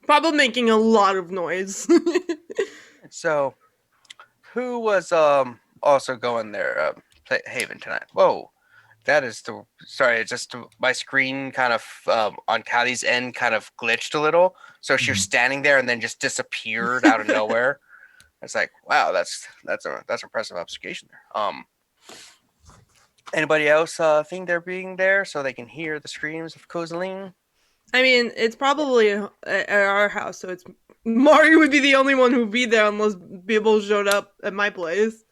Probably making a lot of noise. So, who was also going there, Haven tonight? Whoa, that is the sorry. It's just my screen kind of on Callie's end kind of glitched a little, so she was standing there and then just disappeared out of nowhere. It's like, wow, that's impressive obfuscation there. Anybody else think they're being there so they can hear the screams of Kozaline? I mean, it's probably at our house, so it's Mari would be the only one who'd be there unless people showed up at my place.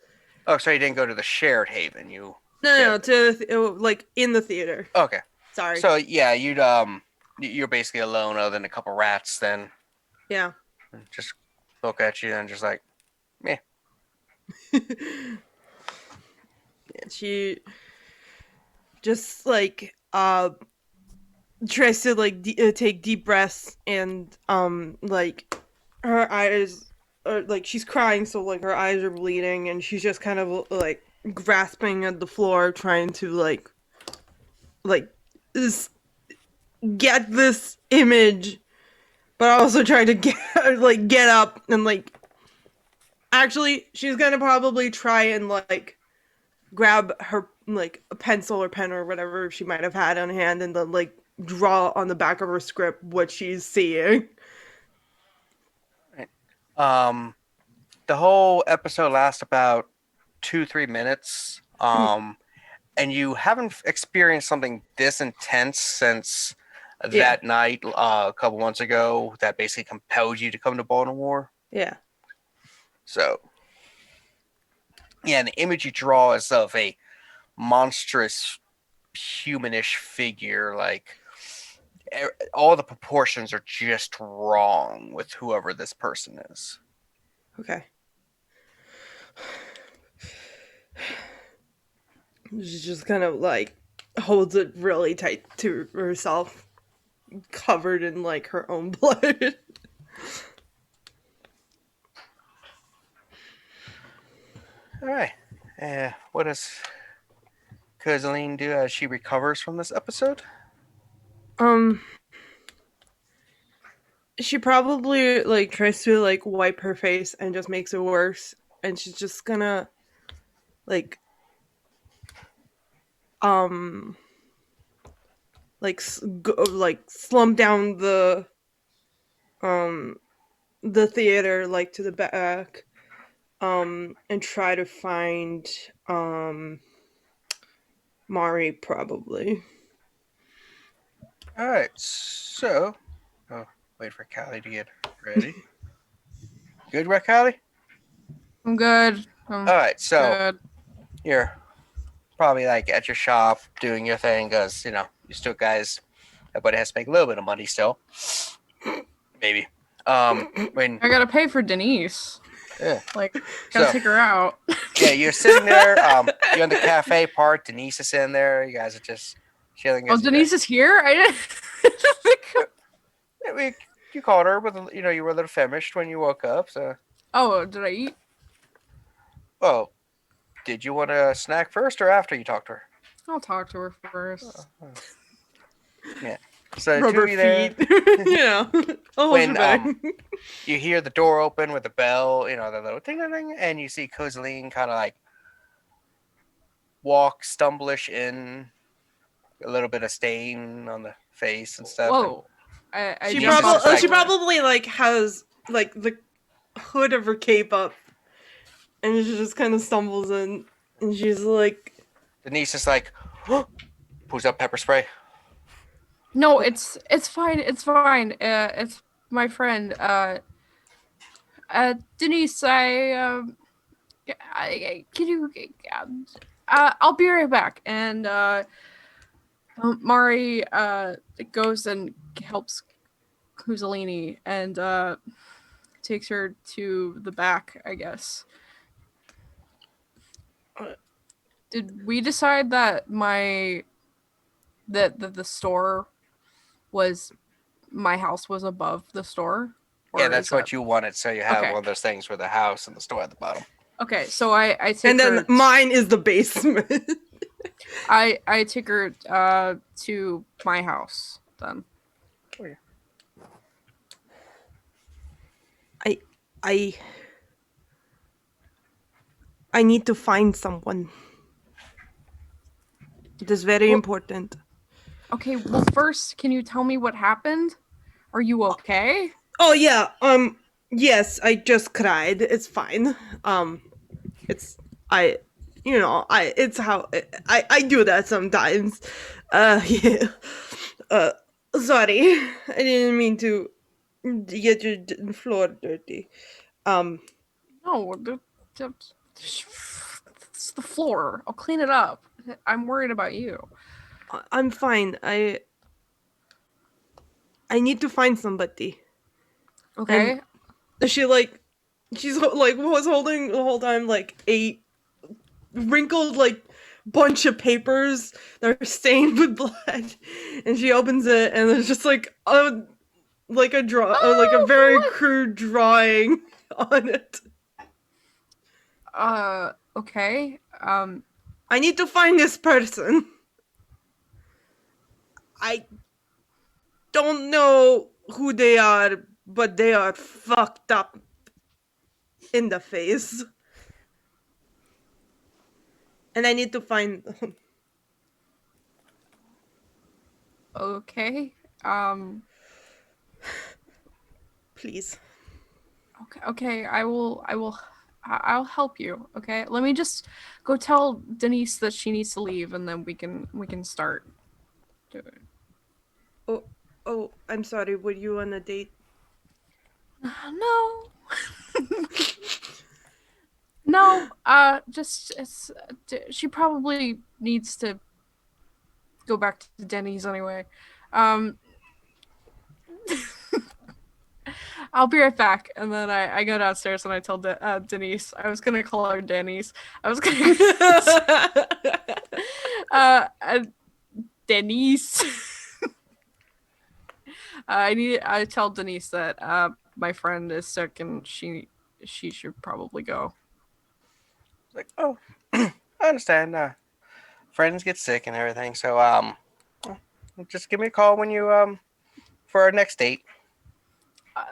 Oh, so you didn't go to the shared haven. You No, to like in the theater. Okay. Sorry. So yeah, you're basically alone other than a couple rats. Then Yeah. just look at you and just like, meh. She just like tries to like take deep breaths and like her eyes are like she's crying, so like her eyes are bleeding, and she's just kind of like grasping at the floor trying to like get this image, but also try to get up and like actually she's gonna probably try and like grab her like a pencil or pen or whatever she might have had on hand and then like draw on the back of her script what she's seeing. The whole episode lasts about 2-3 minutes. And you haven't experienced something this intense since that night a couple months ago that basically compelled you to come to Baltimore. Yeah. So, yeah, and the image you draw is of a monstrous humanish figure. Like, all the proportions are just wrong with whoever this person is. Okay. She just kind of like holds it really tight to herself, covered in like her own blood. All right. What does Kozaline do as she recovers from this episode? She probably like tries to like wipe her face and just makes it worse, and she's just gonna like like slump down the theater like to the back and try to find Mari probably. All right. So, wait for Callie to get ready. Good, right, Callie? I'm good. All right. So you're probably like at your shop doing your thing because you still guys. Everybody has to make a little bit of money still. Maybe. When I gotta pay for Denise. Yeah. Like, gotta take her out. Yeah, you're sitting there. You're in the cafe part. Denise is in there. You guys are just chilling. Oh, Denise is here? I didn't think. You called her, but you were a little famished when you woke up. So. Oh, did I eat? Oh, did you want a snack first or after you talked to her? I'll talk to her first. Yeah. So rubber feet. When you hear the door open with the bell, the little ding ding ding, and you see Kozaline kind of like walk stumblish in, a little bit of stain on the face and stuff. Whoa. She probably like has like the hood of her cape up, and she just kind of stumbles in, and she's like, Denise is like, pulls up pepper spray. No, it's fine. It's fine. It's my friend. Denise. Can you? I'll be right back. And Mari goes and helps Kozaline and takes her to the back, I guess. Did we decide that the store was my house was above the store? Yeah, that's what you wanted. So you have one of those things where the house and the store at the bottom. Okay, so I take and then mine is the basement. I take her to my house then. I need to find someone. It is very Well- important. Okay, well, first, can you tell me what happened? Are you okay? Oh yeah, yes, I just cried. It's fine. It's I it's how I do that sometimes. Yeah. Uh Sorry. I didn't mean to get your floor dirty. Um No, it's the floor. I'll clean it up. I'm worried about you. I'm fine. I need to find somebody. Okay. And she's like was holding the whole time like a wrinkled like bunch of papers that are stained with blood, and she opens it and there's just like a like a very What? crude drawing on it. Okay. I need to find this person. I don't know who they are, but they are fucked up in the face. And I need to find them. Okay. Please. Okay. I'll help you. Okay. Let me just go tell Denise that she needs to leave, and then we can start. Oh, I'm sorry. Were you on a date? No. No. Just she probably needs to go back to Denny's anyway. Um. I'll be right back. And then I go downstairs and I tell Denise. I was gonna call her Denny's. I was gonna Denise. I tell Denise that my friend is sick and she should probably go. Like, oh, I understand. Friends get sick and everything, so just give me a call when you for our next date.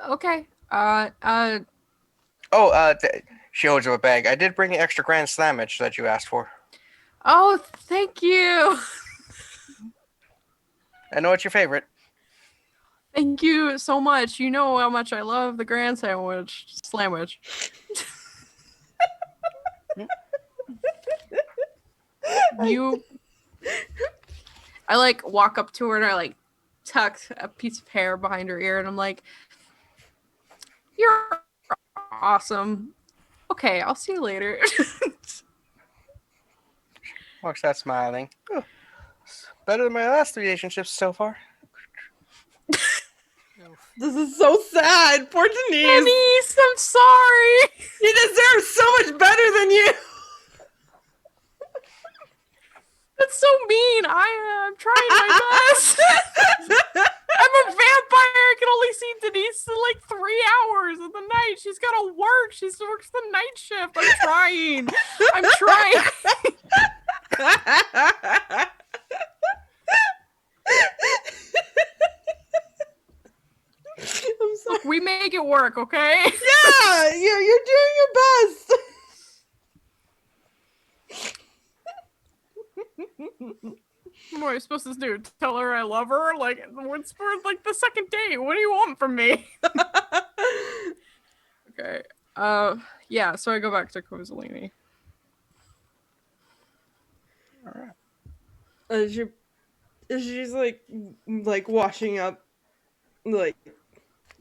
Okay. She holds you a bag. I did bring an extra grand slamage that you asked for. Oh, thank you. I know it's your favorite. Thank you so much. You know how much I love the grand sandwich. I like walk up to her and I like tuck a piece of hair behind her ear and I'm like, "You're awesome. Okay, I'll see you later." Walks out smiling. Oh, better than my last relationships so far. This is so sad. Poor Denise. Denise, I'm sorry. He deserves so much better than you. That's so mean. I'm trying my best. I'm a vampire. I can only see Denise in like 3 hours of the night. She's got to work. She works the night shift. I'm trying. I'm trying. I'm sorry. Look, we make it work, okay? Yeah, you're doing your best. What am I supposed to do? Tell her I love her? Like, it's for like the second date. What do you want from me? Okay. Yeah. So I go back to Kozaline. All right. She's like washing up like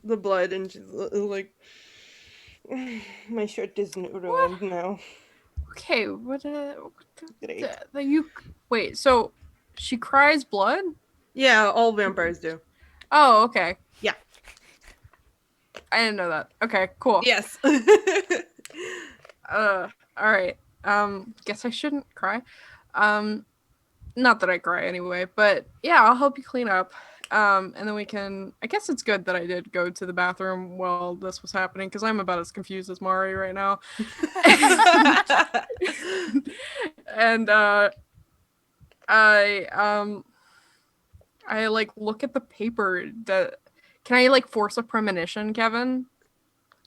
the blood, and she's like, my shirt is ruined now. Okay. What? Great. Wait. So she cries blood? Yeah, all vampires do. Oh, okay. Yeah. I didn't know that. Okay. Cool. Yes. All right. Guess I shouldn't cry. Not that I cry anyway, but yeah, I'll help you clean up. And then we can. I guess it's good that I did go to the bathroom while this was happening because I'm about as confused as Mari right now. And I like look at the paper. Can I like force a premonition, Kevin?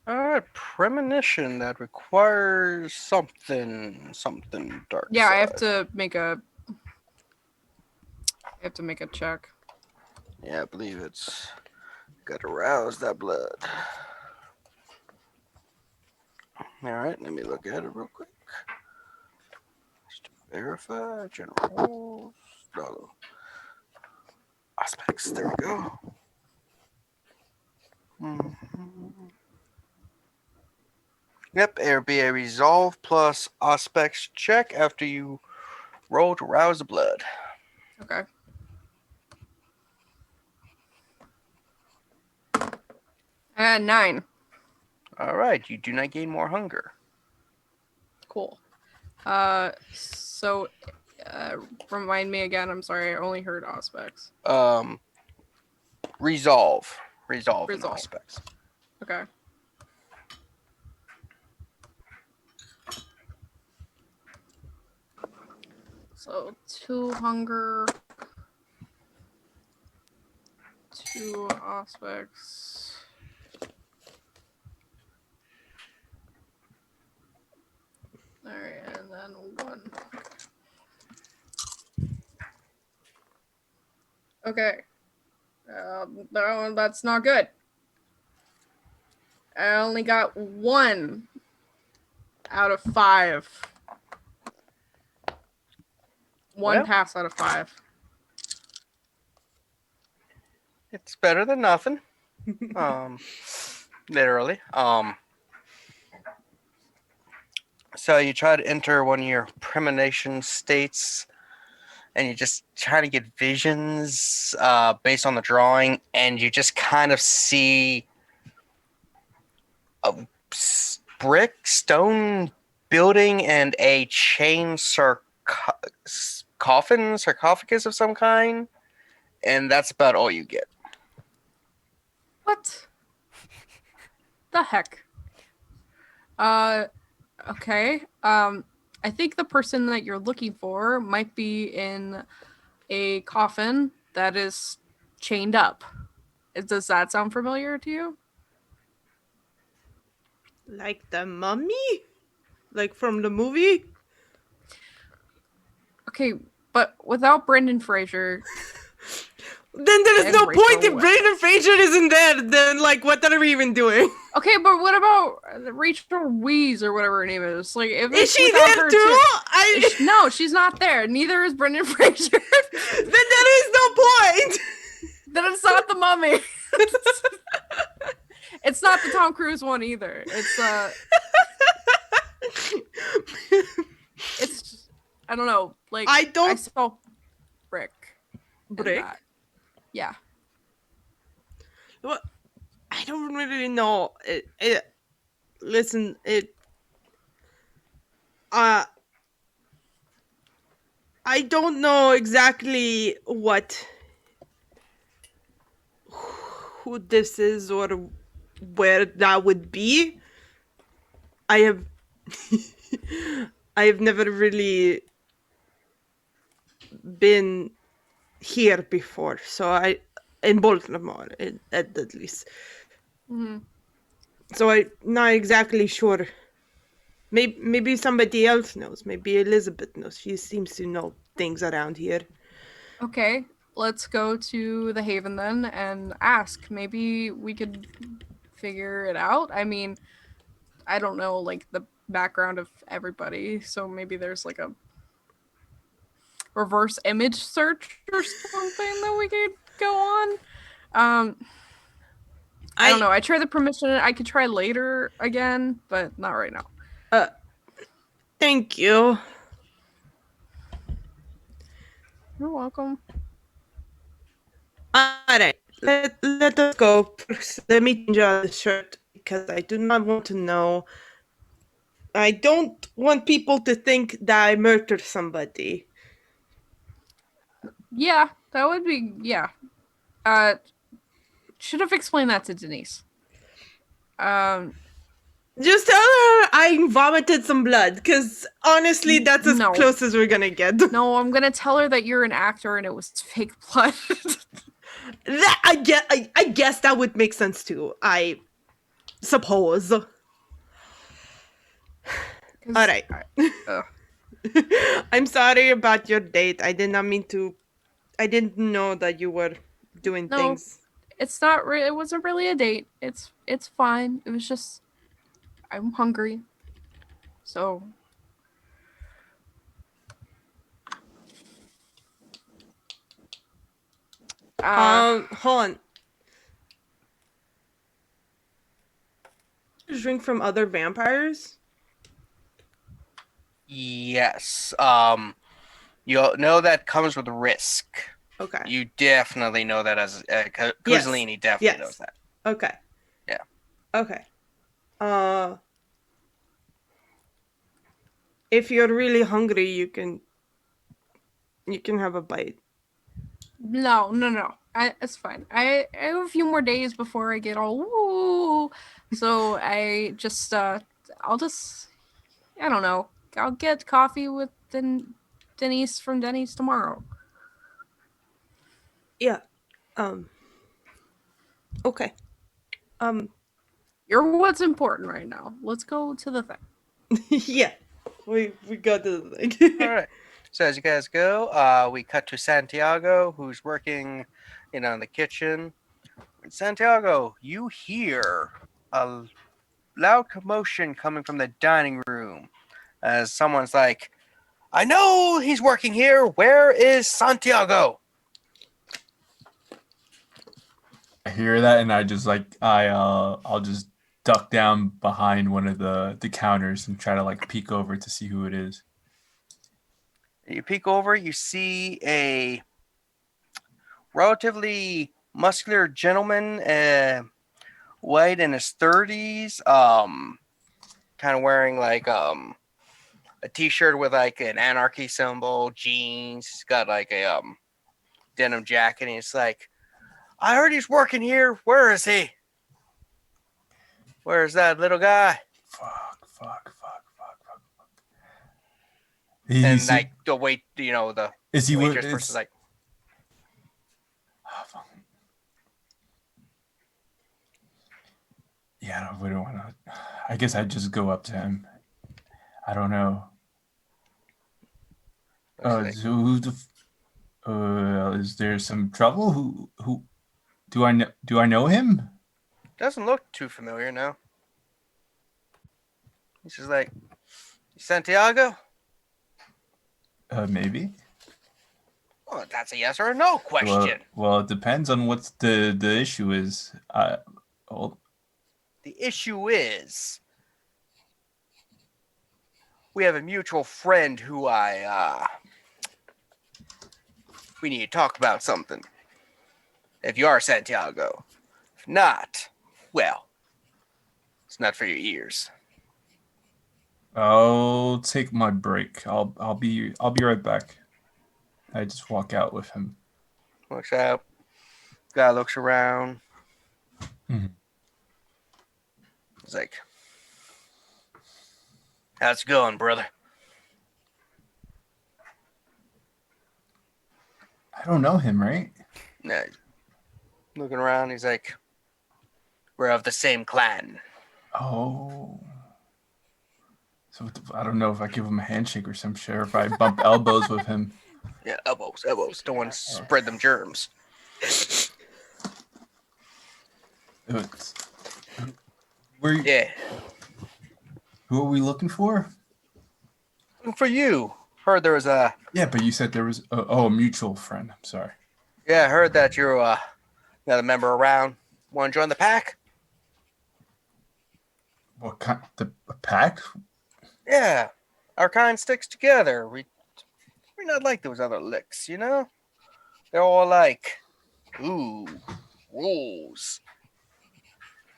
Alright, premonition that requires something dark Yeah, side. I have to make a check. Yeah, I believe it's gotta rouse that blood. Alright, let me look at it real quick. Just to verify general no, aspects. There we go. Mhm. Yep, it would be a resolve plus aspects check after you roll to rouse the blood. Okay. And 9. Alright, you do not gain more hunger. Cool. So, remind me again. I'm sorry, I only heard aspects. Resolve in aspects. Okay. So 2 hunger, 2 aspects. Alright, and then 1. Okay. No, that's not good. I only got 1 out of 5. One Well. pass out of 5. It's better than nothing. Literally. So you try to enter one of your premonition states, and you just try to get visions based on the drawing, and you just kind of see a stone building and a chain sarcophagus of some kind, and that's about all you get. What the heck? Okay. I think the person that you're looking for might be in a coffin that is chained up. Does that sound familiar to you? Like the mummy? Like from the movie? Okay, but without Brendan Fraser. Then there's And no Rachel point if Weisz. Brandon Fraser isn't there. Then, like, what are we even doing? Okay, but what about Rachel Weisz or whatever her name is? Like, if Is it's she without there her too? No, she's not there. Neither is Brendan Fraser. Then there is no point. Then it's not the Mummy. It's not the Tom Cruise one either. It's I don't know. Like I don't- I saw brick. in Brick? that. Yeah. Well, I don't really know. Listen, I don't know exactly who this is or where that would be. I have never really been here before, so in Baltimore at least. Mm-hmm. So I'm not exactly sure. Maybe somebody else knows. Maybe Elizabeth knows. She seems to know things around here. Okay, let's go to the Haven then and ask. Maybe we could figure it out. I mean, I don't know like the background of everybody, so maybe there's like a reverse image search or something that we could go on. I don't know. I tried the permission. I could try later again, but not right now. Thank you. You're welcome. Alright, let us go. First, let me change out the shirt because I do not want to know. I don't want people to think that I murdered somebody. Yeah, that would be should have explained that to Denise. Just tell her I vomited some blood, because honestly, that's as No. close as we're gonna get. No, I'm gonna tell her that you're an actor and it was fake blood. I guess that would make sense too. suppose. All 'Cause right. uh, I'm sorry about your date. I did not mean to. I didn't know that you were doing no, things. it's not. It wasn't really a date. It's fine. It was just I'm hungry, so. Hold on. Drink from other vampires? Yes. You know that comes with risk. Okay. You definitely know that as Kozaline definitely knows that. Okay. Yeah. Okay. If you're really hungry, you can have a bite. No. It's fine. I have a few more days before I get all woo. So I just I'll just I don't know. I'll get coffee with Denise from Denny's tomorrow. Yeah. Okay. You're what's important right now. Let's go to the thing. Yeah. We got to the thing. All right. So as you guys go, we cut to Santiago, who's working, in the kitchen. Santiago, you hear a loud commotion coming from the dining room as someone's like, "I know he's working here. Where is Santiago?" I hear that, and I just I'll just duck down behind one of the counters and try to like peek over to see who it is. You peek over, you see a relatively muscular gentleman, white in his 30s, kind of wearing like a t-shirt with like an anarchy symbol, jeans. He's got like a denim jacket, and he's like, "I heard he's working here. Where is he? Where's that little guy?" Fuck. And like the wait, the is he? waitress person's like, Oh, fuck. Yeah, we don't want to. I guess I'd just go up to him. I don't know. Is there some trouble? Who do I know? Do I know him? doesn't look too familiar now. He's just like, "Santiago?" Maybe. Well, that's a yes or a no question. Well, it depends on what the issue is. The issue is, we have a mutual friend who we need to talk about something. If you are Santiago. If not, well, it's not for your ears. I'll take my break. I'll be right back. I just walk out with him. Looks out. Guy looks around. Mhm. He's like, "How's it going, brother?" I don't know him, right? Nah, looking around, he's like, "We're of the same clan." Oh. So I don't know if I give him a handshake or some shit, or if I bump elbows with him. Yeah, elbows. Don't want to spread them germs. Yeah. Who are we looking for? Looking for you. Heard there was a... Yeah, but you said there was a mutual friend. I'm sorry. Yeah, I heard that you're another member around. Want to join the pack? What kind? The pack? Yeah. Our kind sticks together. We're not like those other licks, you know? They're all like, ooh, rules.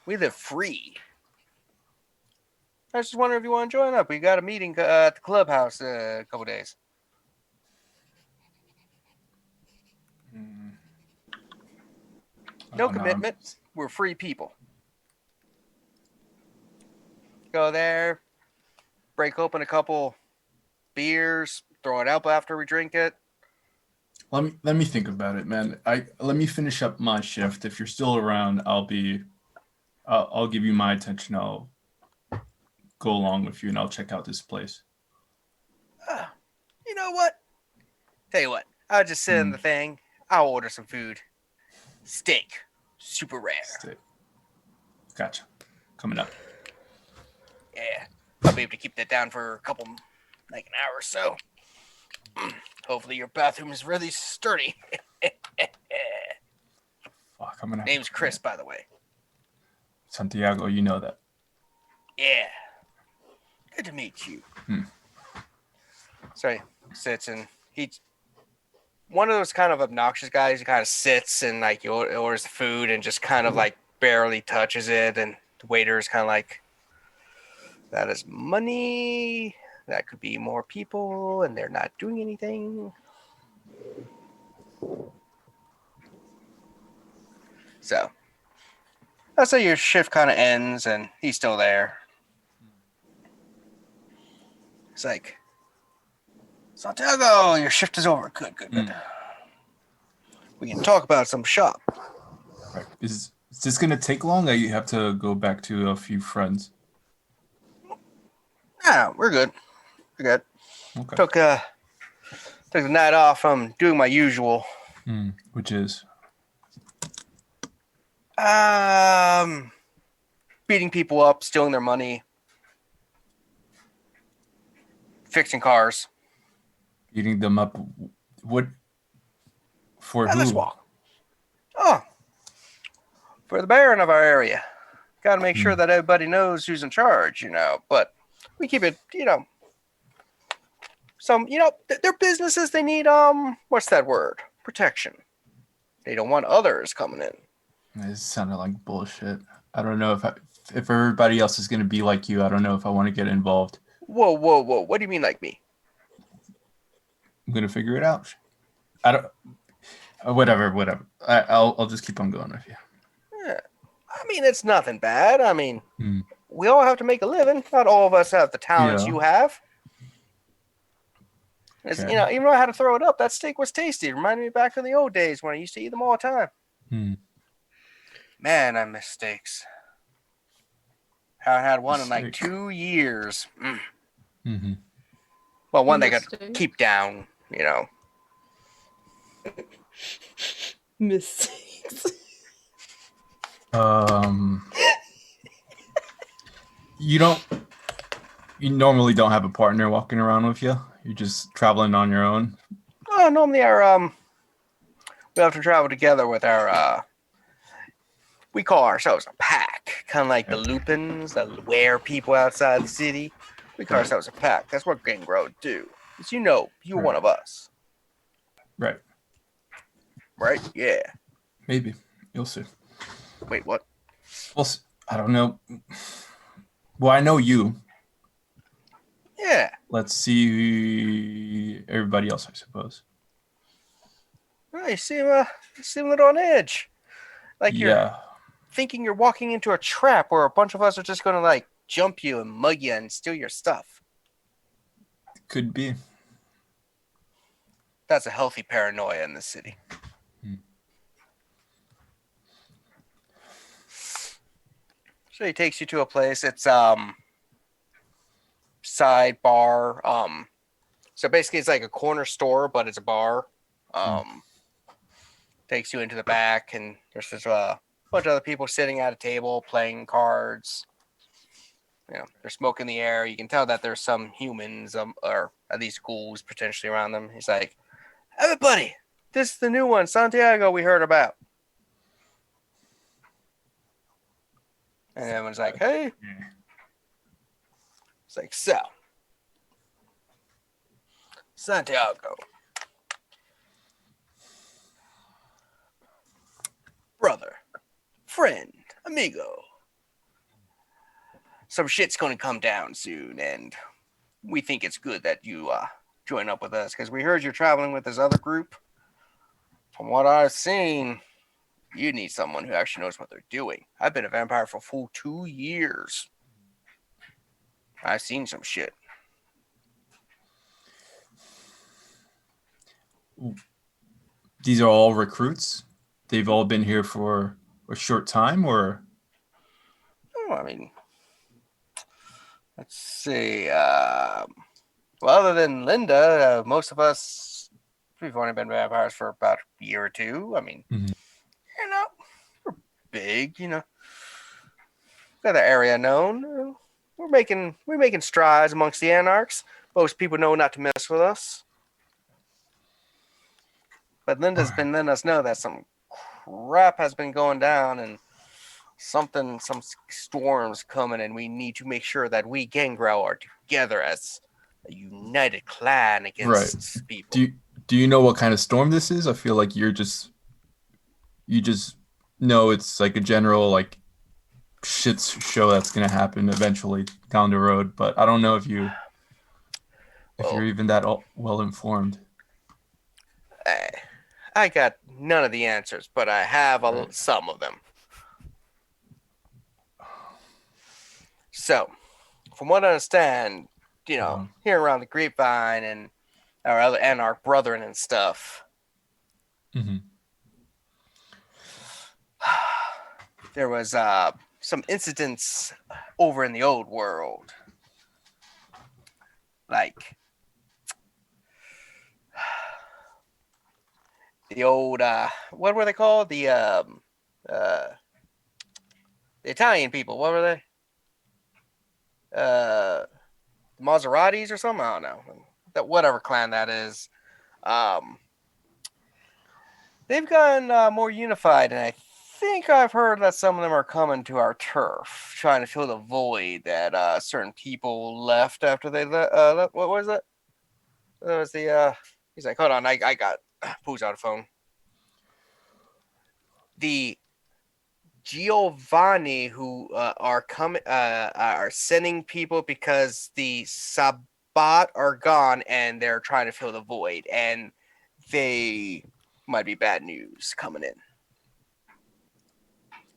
We live free. I was just wondering if you want to join up. We got a meeting at the clubhouse a couple days. No commitment. We're free people. Go there, break open a couple beers, throw it up after we drink it. Let me think about it, man. Let me finish up my shift. If you're still around, I'll be I'll give you my attention. I'll go along with you, and I'll check out this place. You know what? Tell you what. I'll just sit in the thing. I'll order some food. Steak. Super rare. Steak. Gotcha. Coming up. Yeah. I'll be able to keep that down for a couple, like an hour or so. Hopefully your bathroom is really sturdy. Fuck, I'm gonna. Name's Chris, by the way. Santiago, you know that. Yeah. Good to meet you. So he sits and he's one of those kind of obnoxious guys who kind of sits and like he orders the food and just kind of like barely touches it, and the waiter is kind of like, that is money. That could be more people, and they're not doing anything. So that's how your shift kind of ends, and he's still there. It's like, Santiago, your shift is over. Good. We can talk about some shop. Right. Is this gonna take long? You have to go back to a few friends. No, we're good. We're good. Okay. Took the night off from doing my usual. Which is? Beating people up, stealing their money, fixing cars. Beating them up. What? For who? Let's walk. Oh, for the Baron of our area. Got to make sure that everybody knows who's in charge, But we keep it, Some, their businesses, they need, what's that word? Protection. They don't want others coming in. This sounded like bullshit. I don't know if everybody else is going to be like you. I don't know if I want to get involved. Whoa. What do you mean like me? I'm going to figure it out. I don't... Whatever. I'll just keep on going with you. Yeah. I mean, it's nothing bad. I mean, we all have to make a living. Not all of us have the talents you have. Okay. Even though I had to throw it up, that steak was tasty. It reminded me back in the old days when I used to eat them all the time. Man, I miss steaks. Haven't had one in like 2 years. Well, one they could keep down, Mistakes. You normally don't have a partner walking around with you. You're just traveling on your own. Oh, normally we have to travel together with our we call ourselves a pack, kind of like the Lupins, the wear people outside the city. We call ourselves a pack. That's what Gangrel do. As you're one of us. Right. Right? Yeah. Maybe. You'll see. Wait, what? Well, I don't know. Well, I know you. Yeah. Let's see everybody else, I suppose. Oh, you seem a little on edge. Like you're thinking you're walking into a trap where a bunch of us are just going to like jump you and mug you and steal your stuff. Could be. That's a healthy paranoia in this city. So he takes you to a place. It's side bar. So basically it's like a corner store, but it's a bar. Takes you into the back, and there's just a bunch of other people sitting at a table playing cards. They're smoking the air. You can tell that there's some humans, or at least ghouls potentially around them. He's like, everybody, this is the new one, Santiago, we heard about. And everyone's like, hey. It's like, so, Santiago, brother, friend, amigo. Some shit's going to come down soon, and we think it's good that you join up with us, because we heard you're traveling with this other group. From what I've seen, you need someone who actually knows what they're doing. I've been a vampire for a full 2 years. I've seen some shit. These are all recruits? They've all been here for a short time, or? Oh, I mean, let's see. Well, other than Linda, most of us, we've only been vampires for about a year or two. I mean, Mhm. we're big, got the area known. We're making strides amongst the anarchs. Most people know not to mess with us. But Linda's been letting us know that some crap has been going down and some storms coming, and we need to make sure that we Gangrel are together as a united clan against people. Do you know what kind of storm this is? I feel like you just know it's like a general like shit show that's gonna happen eventually down the road, but I don't know if you're even that well informed. I got none of the answers, but I have some of them. So, from what I understand, here around the grapevine and our other anarch brethren and stuff, Mm-hmm. there was some incidents over in the old world, like the old what were they called? The Italian people. What were they? Maseratis or something? I don't know. That whatever clan that is. They've gotten more unified, and I think I've heard that some of them are coming to our turf, trying to fill the void that certain people left after they left. What was it? That was the. He's like, hold on, I got Pooh's on the phone. The Giovanni who are coming are sending people because the Sabat are gone and they're trying to fill the void, and they might be bad news coming in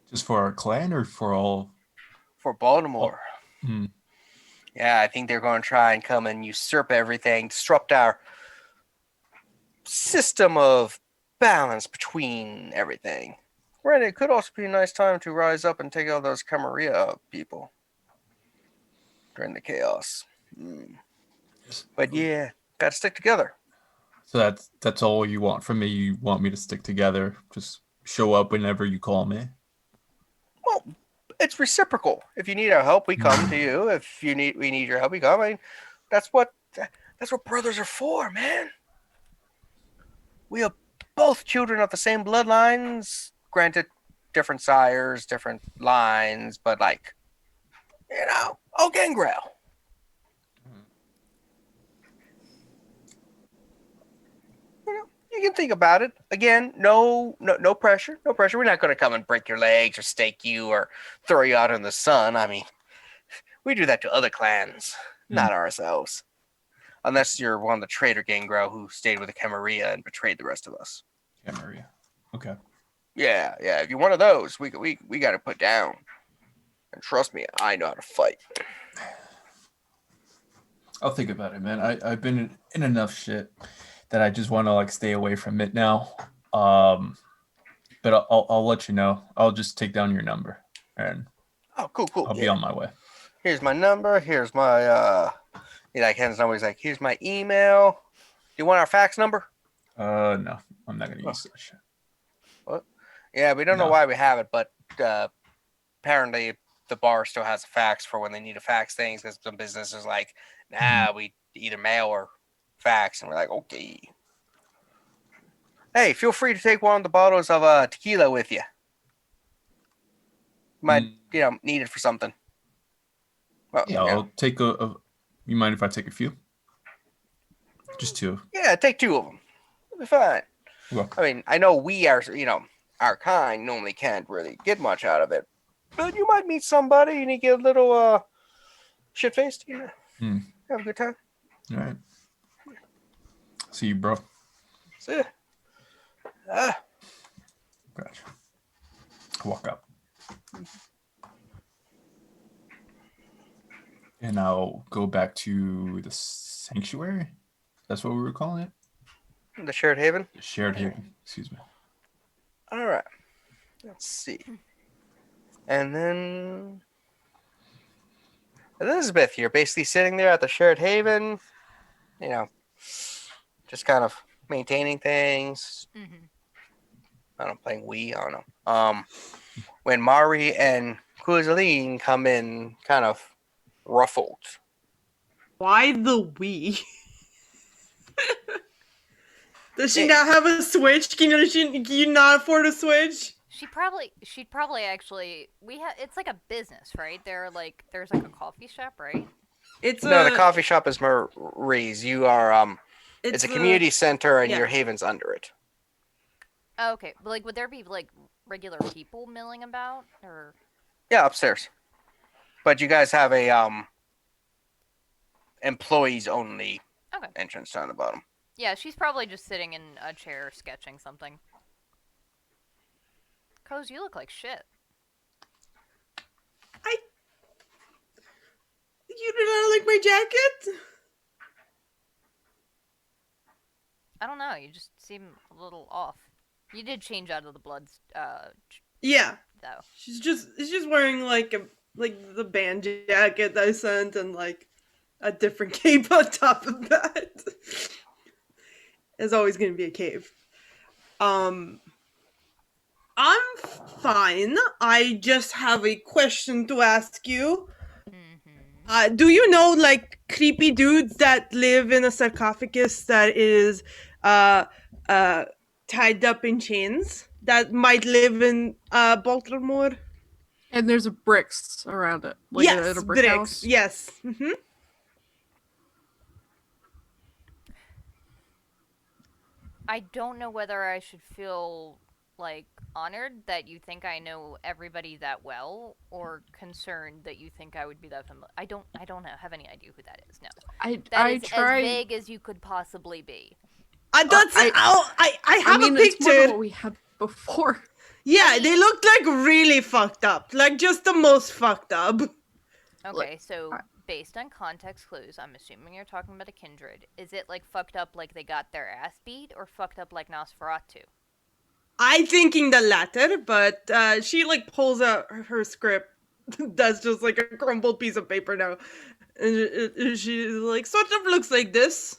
Just for our clan or for all? for Baltimore. Hmm. Yeah, I think they're going to try and come and usurp everything, disrupt our system of balance between everything. Right, it could also be a nice time to rise up and take out those Camarilla people during the chaos. But yeah, gotta stick together. So that's all you want from me. You want me to stick together. Just show up whenever you call me. Well, it's reciprocal. If you need our help, we come to you. If we need your help, we come. I mean, that's what brothers are for, man. We are both children of the same bloodlines. Granted, different sires, different lines, but like, Gangrel. You can think about it. Again, no pressure. No pressure. We're not going to come and break your legs or stake you or throw you out in the sun. I mean, we do that to other clans, not ourselves. Unless you're one of the traitor Gangrel who stayed with the Camarilla and betrayed the rest of us. Camarilla. Okay. Yeah. If you're one of those, we got to put down. And trust me, I know how to fight. I'll think about it, man. I've been in enough shit that I just want to like stay away from it now. But I'll let you know. I'll just take down your number and cool. I'll be on my way. Here's my number. Here's my Ken's number. He's like, here's my email. Do you want our fax number? No, I'm not gonna use that shit. What? Yeah, we don't know why we have it, but apparently the bar still has a fax for when they need to fax things, because some businesses like, we either mail or fax, and we're like, okay. Hey, feel free to take one of the bottles of tequila with you. Might need it for something. Well, yeah, I'll take a. You mind if I take a few? Just two. Yeah, take two of them. It'll be fine. Look. I mean, I know we are, our kind normally can't really get much out of it, but you might meet somebody and you get a little shit faced. Have a good time. All right. See you, bro. See ya. Gotcha. Walk up. And I'll go back to the sanctuary. That's what we were calling it? The shared haven? The shared haven. Excuse me. All right. Let's see. And then Elizabeth, you're basically sitting there at the shared haven, you know, just kind of maintaining things. Mm-hmm. I don't know, playing Wii. I don't know. When Mari and Kozaline come in, kind of ruffled. Why the Wii? Does she Hey. not have a Switch? Can you not afford a Switch? She'd probably actually it's like a business, right? There's like a coffee shop, right? No, the coffee shop is Marie's. You are it's a community center, and your haven's under it. Oh, okay, but like, would there be like regular people milling about, or? Yeah, upstairs. But you guys have a employees only entrance down the bottom. Yeah, she's probably just sitting in a chair sketching something. Coz, you look like shit. You do not like my jacket? I don't know. You just seem a little off. You did change out of the bloods. Yeah. Though. She's just wearing like the band jacket that I sent and like a different cape on top of that. There's always gonna be a cave. I'm fine. I just have a question to ask you. Do you know like creepy dudes that live in a sarcophagus that is tied up in chains that might live in Baltimore? And there's bricks around it. Like Yes, a brick bricks. house. Yes. Mm-hmm. I don't know whether I should feel like honored that you think I know everybody that well, or concerned that you think I would be that familiar. I don't have any idea who that is. No, I is tried. as vague as you could possibly be. I have a It's more picture. than what we had before. Yeah, they looked like really fucked up, like just the most fucked up. Okay, so based on context clues, I'm assuming you're talking about a kindred. Is it like fucked up like they got their ass beat, or fucked up like Nosferatu? I'm thinking the latter, but she like pulls out her script. That's just like a crumpled piece of paper now, and she's like, sort of looks like this.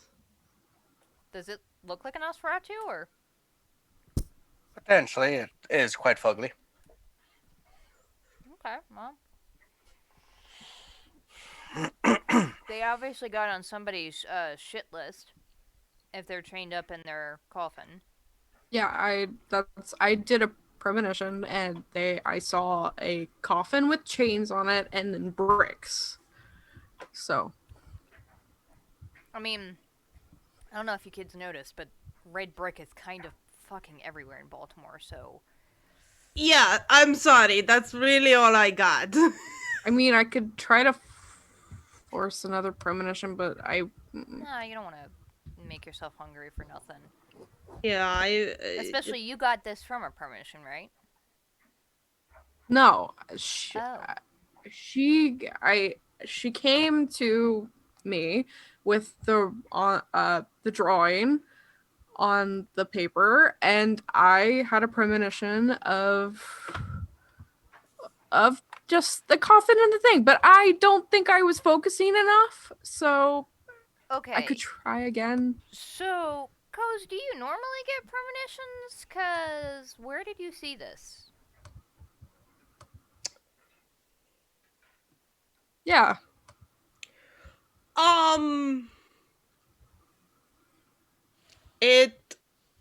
Does it look like a Nosferatu, or? Potentially, it is quite fugly. Okay, well. They obviously got on somebody's shit list if they're chained up in their coffin. Yeah, I did a premonition, and I saw a coffin with chains on it and then bricks. So. I mean, I don't know if you kids noticed, but red brick is kind of fucking everywhere in Baltimore, so. Yeah, I'm sorry. That's really all I got. I mean, I could try to force another premonition, but Nah, you don't want to make yourself hungry for nothing. Yeah, Especially you got this from a premonition, right? No, Oh. she came to me with the drawing on the paper, and I had a premonition of just the coffin and the thing, but I don't think I was focusing enough, so Okay. I could try again. So, Coz, do you normally get premonitions? 'Cause where did you see this? Yeah. It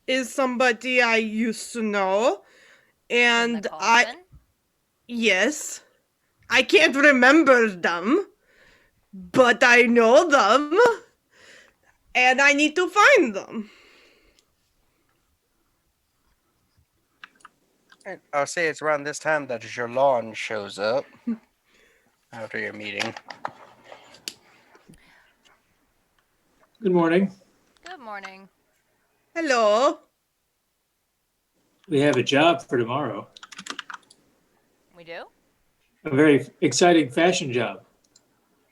is somebody I used to know, In and the coffin? yes, I can't remember them, but I know them, and I need to find them. And I'll say it's around this time that Jilon shows up after your meeting. Good morning. Good morning. Hello. We have a job for tomorrow. We do? A very exciting fashion job.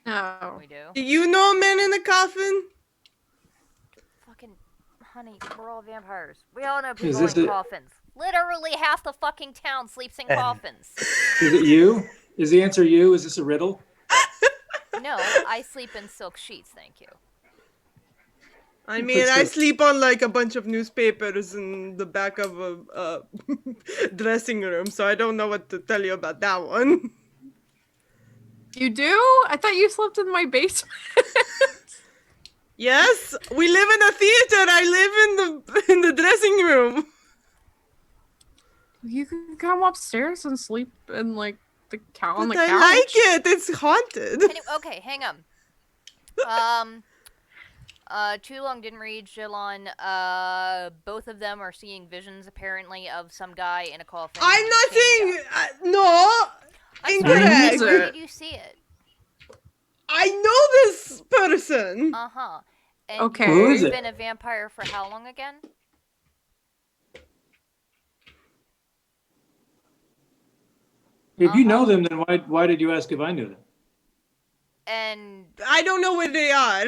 No. We do. Do you know a man in a coffin? Fucking, honey, we're all vampires. We all know Is people this in a- coffins. Literally half the fucking town sleeps in coffins. Is it you? Is the answer you? Is this a riddle? No, I sleep in silk sheets, thank you. I mean, I sleep on like a bunch of newspapers in the back of a dressing room, so I don't know what to tell you about that one. You do? I thought you slept in my basement. Yes, we live in a theater. I live in the dressing room. You can come upstairs and sleep in like the on the But couch. I like it. It's haunted. Okay, hang on. Chulong didn't read Jilon. Both of them are seeing visions apparently of some guy in a coffin. I'm not chained saying up. no. I'm sorry, Incorrect. where did you see it? I know this person. Uh-huh. And Okay. Who is you've it? been a vampire for how long again? If you know them, then why did you ask if I knew them? And I don't know where they are.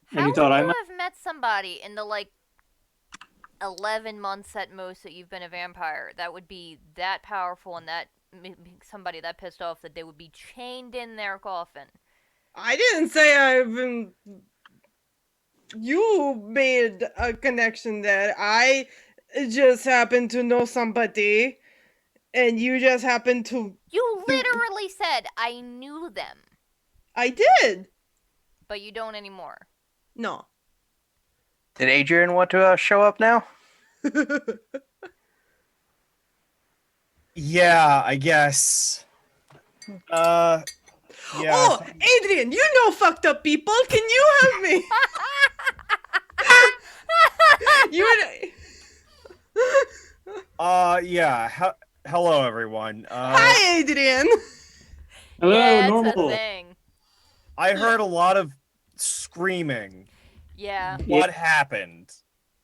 how you would thought I you might- have met somebody in the, 11 months at most that you've been a vampire that would be that powerful and that somebody that pissed off that they would be chained in their coffin? I didn't say I've been. You made a connection there. I just happened to know somebody, and you just happened to. You literally said I knew them, I did. but you don't anymore. No. Did Adrian want to show up now? Yeah, I guess. Yeah. Oh, Adrian, you know fucked up people. Can you help me? Yeah. Hello, everyone. Hi, Adrian. Hello, Yeah, it's normal. a thing. I heard a lot of screaming. Yeah, What happened?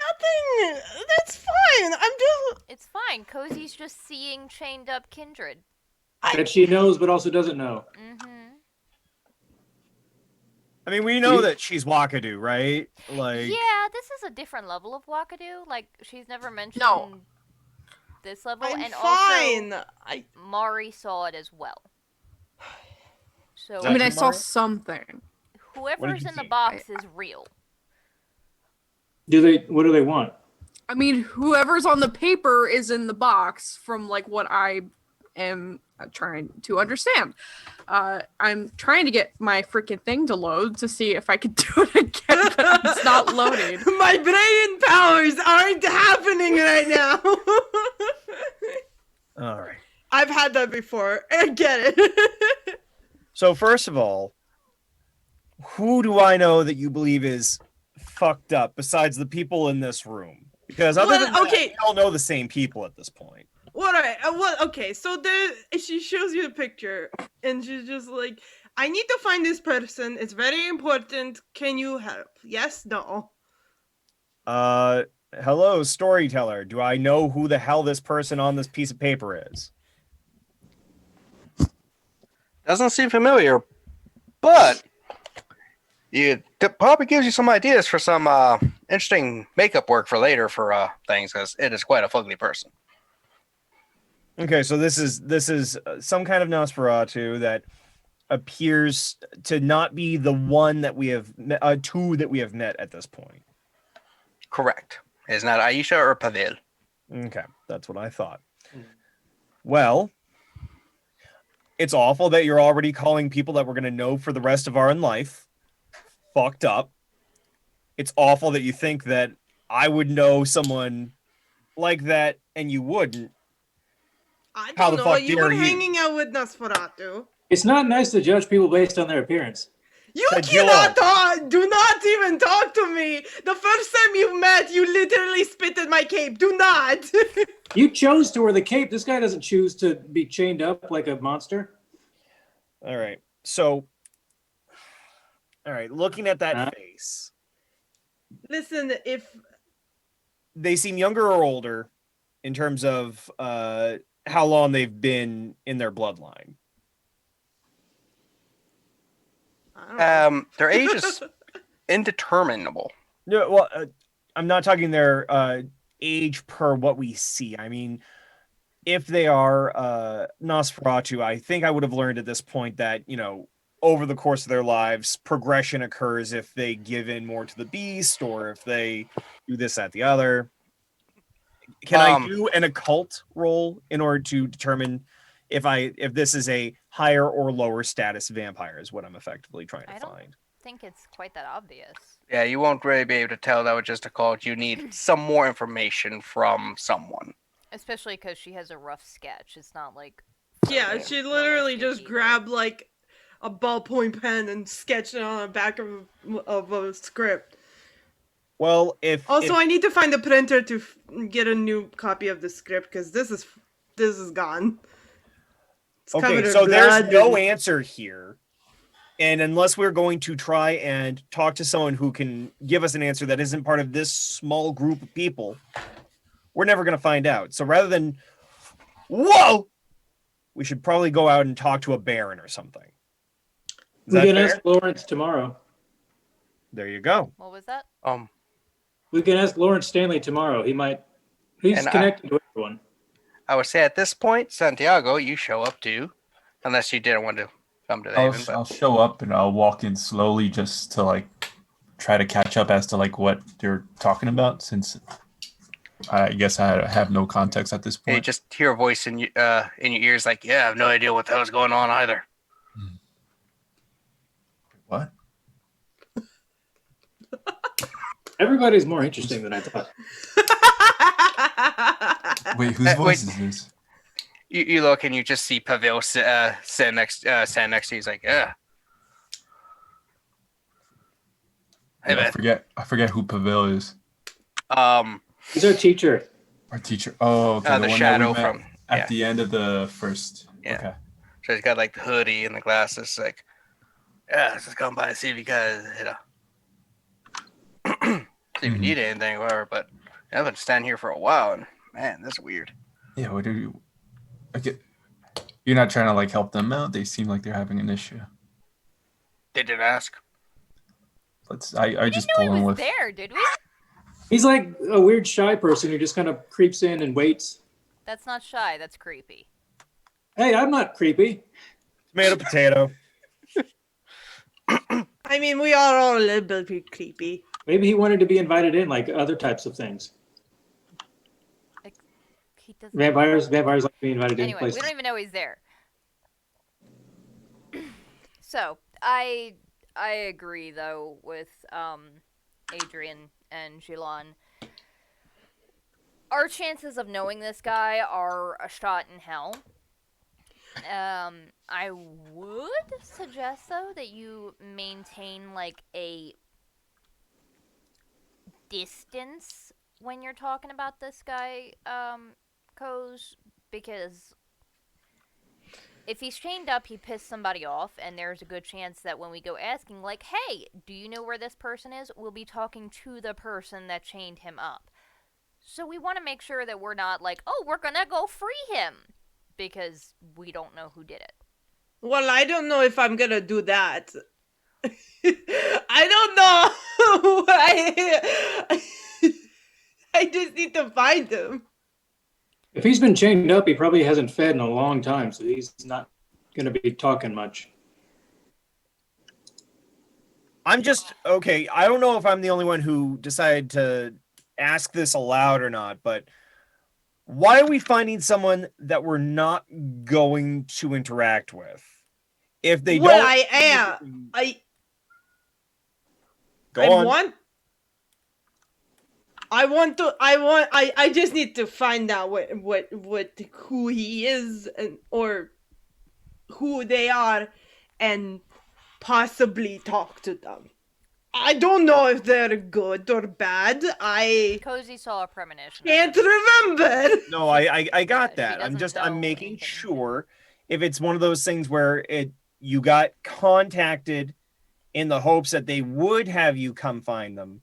Nothing. That's fine. I'm just. it's fine. Cozy's just seeing chained up kindred. That she knows but also doesn't know. Mm-hmm. I mean, we know that she's Wakadu, right? Like, Yeah, this is a different level of Wakadu. Like, she's never mentioned No. this level, I'm and fine. also Mari saw it as well. So I mean, I Mari? saw something. whoever's you in the see? box is real. What do they want? I mean, whoever's on the paper is in the box from like what I am trying to understand. I'm trying to get my freaking thing to load to see if I can do it again, but it's not loading. My brain powers aren't happening right now. all right. I've had that before. I get it. So first of all, who do I know that you believe is fucked up besides the people in this room? Because other than that, okay. we all know the same people at this point. What? Okay. So she shows you the picture, and she's just like, "I need to find this person. It's very important. Can you help? Yes? No? Hello, Storyteller. Do I know who the hell this person on this piece of paper is? Doesn't seem familiar, but it probably gives you some ideas for some interesting makeup work for later for things, because it is quite a fugly person. Okay, so this is some kind of Nosferatu that appears to not be the one that we have two that we have met at this point. Correct. It's not Aisha or Pavel. Okay, that's what I thought. Well, it's awful that you're already calling people that we're going to know for the rest of our life fucked up. It's awful that you think that I would know someone like that and you wouldn't. I How don't the know. fuck You dare were you? hanging out with Nosferatu. It's not nice to judge people based on their appearance. You Said cannot Jilon. talk. Do not even talk to me. The first time you met, you literally spit in my cape. Do not. You chose to wear the cape. This guy doesn't choose to be chained up like a monster. All right. So, all right, looking at that Huh? face, Listen, if they seem younger or older in terms of how long they've been in their bloodline. I don't know. Their age is indeterminable. No, well, I'm not talking their age per what we see. I mean, if they are Nosferatu, I think I would have learned at this point that, you know, over the course of their lives, progression occurs if they give in more to the beast or if they do this, that, the other. Can I do an occult roll in order to determine if this is a higher or lower status vampire is what I'm effectively trying to find. I think it's quite that obvious. Yeah, you won't really be able to tell that was just a cult. You need some more information from someone. Especially because she has a rough sketch. It's not like... Yeah, she literally just grabbed, like, a ballpoint pen and sketched it on the back of a script. Well, Also, I need to find a printer to get a new copy of the script, because this is gone. It's okay, so there's no answer here. And unless we're going to try and talk to someone who can give us an answer that isn't part of this small group of people, we're never going to find out. So rather than, whoa, we should probably go out and talk to a baron or something. We can ask Lawrence tomorrow. There you go. What was that? We can ask Lawrence Stanley tomorrow. He's connected to everyone. I would say at this point, Santiago, you show up too, unless you didn't want to come to the Haven. I'll show up and I'll walk in slowly just to like try to catch up as to like what they're talking about, since I guess I have no context at this point. You just hear a voice in your ears like, yeah, I have no idea what the hell's going on either. What? Everybody's more interesting than I thought. Wait, whose voice is this? You look and you just see Pavel stand next to you. He's like, yeah. Hey, man. I forget who Pavel is. He's our teacher. Our teacher. Oh, okay. The shadow from at the end of the first. Yeah. Okay. So he's got like the hoodie and the glasses. Like, yeah, let's just come by and see if you guys, see if you need anything or whatever. But I've been standing here for a while, and man, that's weird. Yeah. What do you? You're not trying to like help them out. They seem like they're having an issue. They didn't ask. I just pull in with. There, did we? He's like a weird shy person who just kind of creeps in and waits. That's not shy. That's creepy. Hey, I'm not creepy. Tomato, potato. I mean, we are all a little bit creepy. Maybe he wanted to be invited in, like other types of things. Vampires like being invited anyway, in places. We don't even know he's there. So I agree though with Adrian and Jilon. Our chances of knowing this guy are a shot in hell. I would suggest though that you maintain like a distance when you're talking about this guy, Koz, because if he's chained up, he pissed somebody off, and there's a good chance that when we go asking, like, hey, do you know where this person is? We'll be talking to the person that chained him up. So we want to make sure that we're not like, oh, we're gonna go free him, because we don't know who did it. Well, I don't know if I'm gonna do that. I don't know. I just need to find him. If he's been chained up, he probably hasn't fed in a long time, so he's not going to be talking much. I'm just, okay, I don't know if I'm the only one who decided to ask this aloud or not, but why are we finding someone that we're not going to interact with? If they well, don't... I am. I just need to find out who he is or who they are and possibly talk to them. I don't know if they're good or bad. Cozy saw a premonition. Can't remember. No, I got that. I'm making sure if it's one of those things where you got contacted in the hopes that they would have you come find them.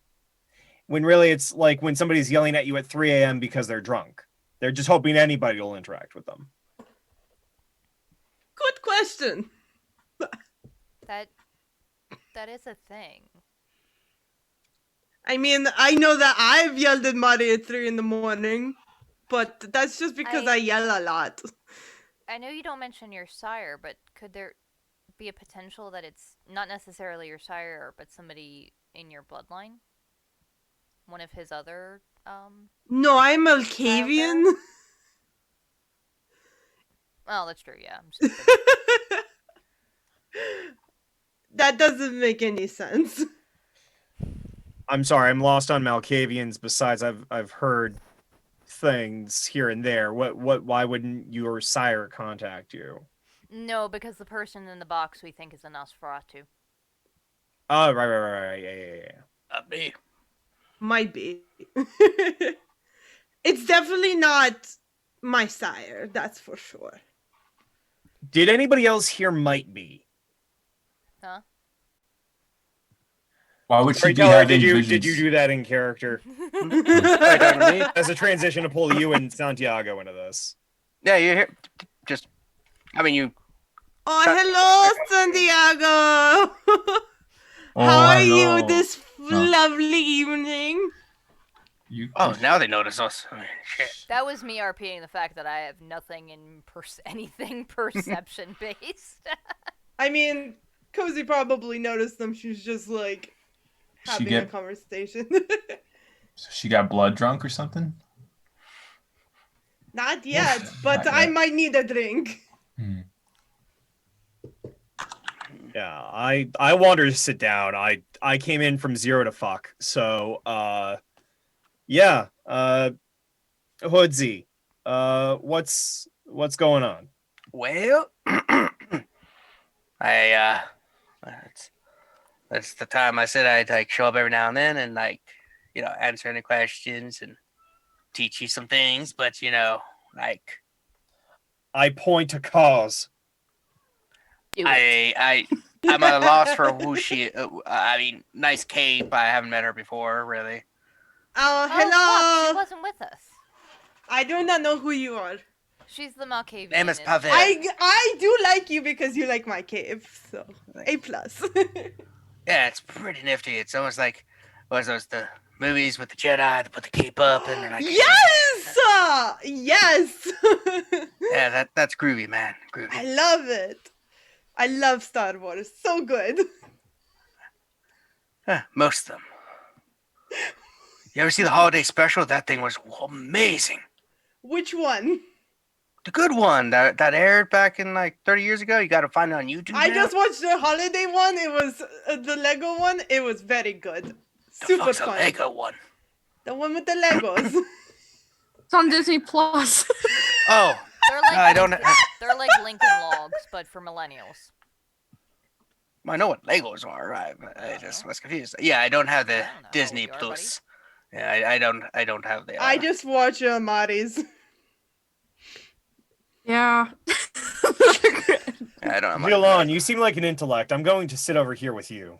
When really it's like when somebody's yelling at you at 3 a.m. because they're drunk. They're just hoping anybody will interact with them. Good question. That is a thing. I mean, I know that I've yelled at Marty at 3 a.m, but that's just because I yell a lot. I know you don't mention your sire, but could there be a potential that it's not necessarily your sire, but somebody in your bloodline? One of his other, No, I'm Malkavian. Oh, that's true, yeah. I'm stupid. That doesn't make any sense. I'm sorry, I'm lost on Malkavians. Besides, I've heard things here and there. Why wouldn't your sire contact you? No, because the person in the box we think is a Nosferatu. Oh, right. Yeah. Me. Might be. It's definitely not my sire, that's for sure. Did anybody else here might be? Huh? Why would she be Storyteller, having visions? did you do that in character? Right down to me. As a transition to pull you and Santiago into this. Yeah, you're here. Just, I mean, you. Oh, hello, Santiago! How are you hello. this lovely evening? You, Oh, now they notice us. I mean, shit. That was me RPing the fact that I have nothing in anything perception based. I mean, Cozy probably noticed them. She's just like having a conversation. So she got blood drunk or something? Not yet, but Not I yet. might need a drink. Yeah, I wanted to sit down. I came in from 0 to fuck. So yeah. Hoodsy. What's going on? Well, that's the time I said I'd like show up every now and then and like, answer any questions and teach you some things, but like I point to cause. Do it. I'm at a loss for who she. I mean, nice cape. I haven't met her before, really. Oh, Oh, fuck, hello! she wasn't with us. I do not know who you are. She's the Malkavian. Name is and- Pavel. I do like you because you like my cave, so A+. Yeah, it's pretty nifty. It's almost like the movies with the Jedi that put the cape up and they're like, Yes! Yes! yeah, that's groovy, man. Groovy. I love it. I love Star Wars. So good. Most of them. You ever see the holiday special? That thing was amazing. Which one? The good one that aired back in like 30 years ago. You got to find it on YouTube. I now. just watched the holiday one. It was the Lego one. It was very good. The Super fuck's a fun. Lego one. The one with the Legos. It's on Disney Plus. Oh, They're like I don't. they're like Lincoln Logs, but for millennials. I know what Legos are. I just was confused. Yeah, I don't have the I don't know how Disney old you are, Plus. Yeah, I don't have the. I just watch Mari's. Yeah. I don't have my. Jilon, you seem like an intellect. I'm going to sit over here with you.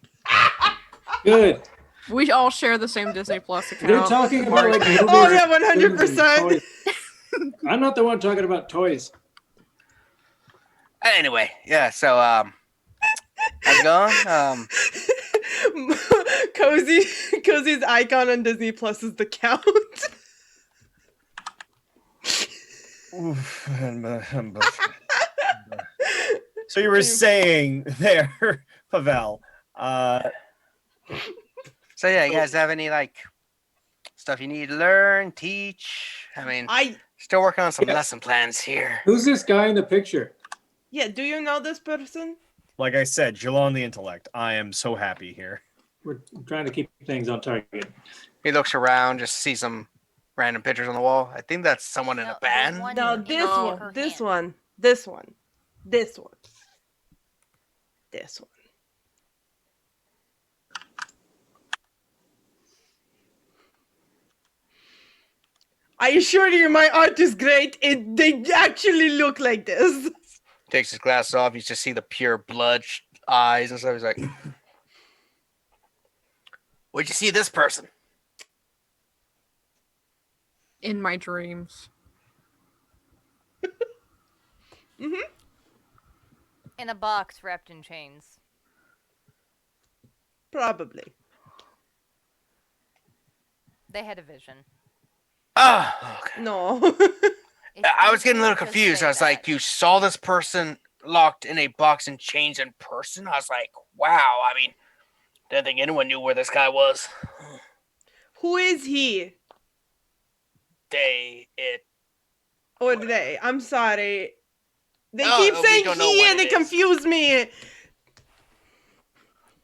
Good. We all share the same Disney Plus account. They're talking about like movies Oh yeah, and 100%. toys. I'm not the one talking about toys. Anyway, yeah. So how's it going? Cozy's icon on Disney Plus is the Count. So you were saying there, Pavel. So yeah, you guys have any like stuff you need to learn, teach? I mean, still working on some lesson plans here. Who's this guy in the picture? Yeah, do you know this person? Like I said, Jilon the intellect. I am so happy here. We're trying to keep things on target. He looks around, just sees some random pictures on the wall. I think that's someone in No, a band. the one No, in this her one. hand. This one. This one. This one. This one. I assure you, my art is great. They actually look like this. Takes his glasses off. You just see the pure blood eyes and stuff. He's like, "Where'd you see this person?" In my dreams. In a box wrapped in chains. Probably. They had a vision. Oh, okay. No. I was getting a little Just confused. say I was like, that. "You saw this person locked in a box and chains in person. I was like, wow. I mean, didn't think anyone knew where this guy was. Who is he? Or they? I'm sorry. They keep we saying don't know he what and it it is. confused me.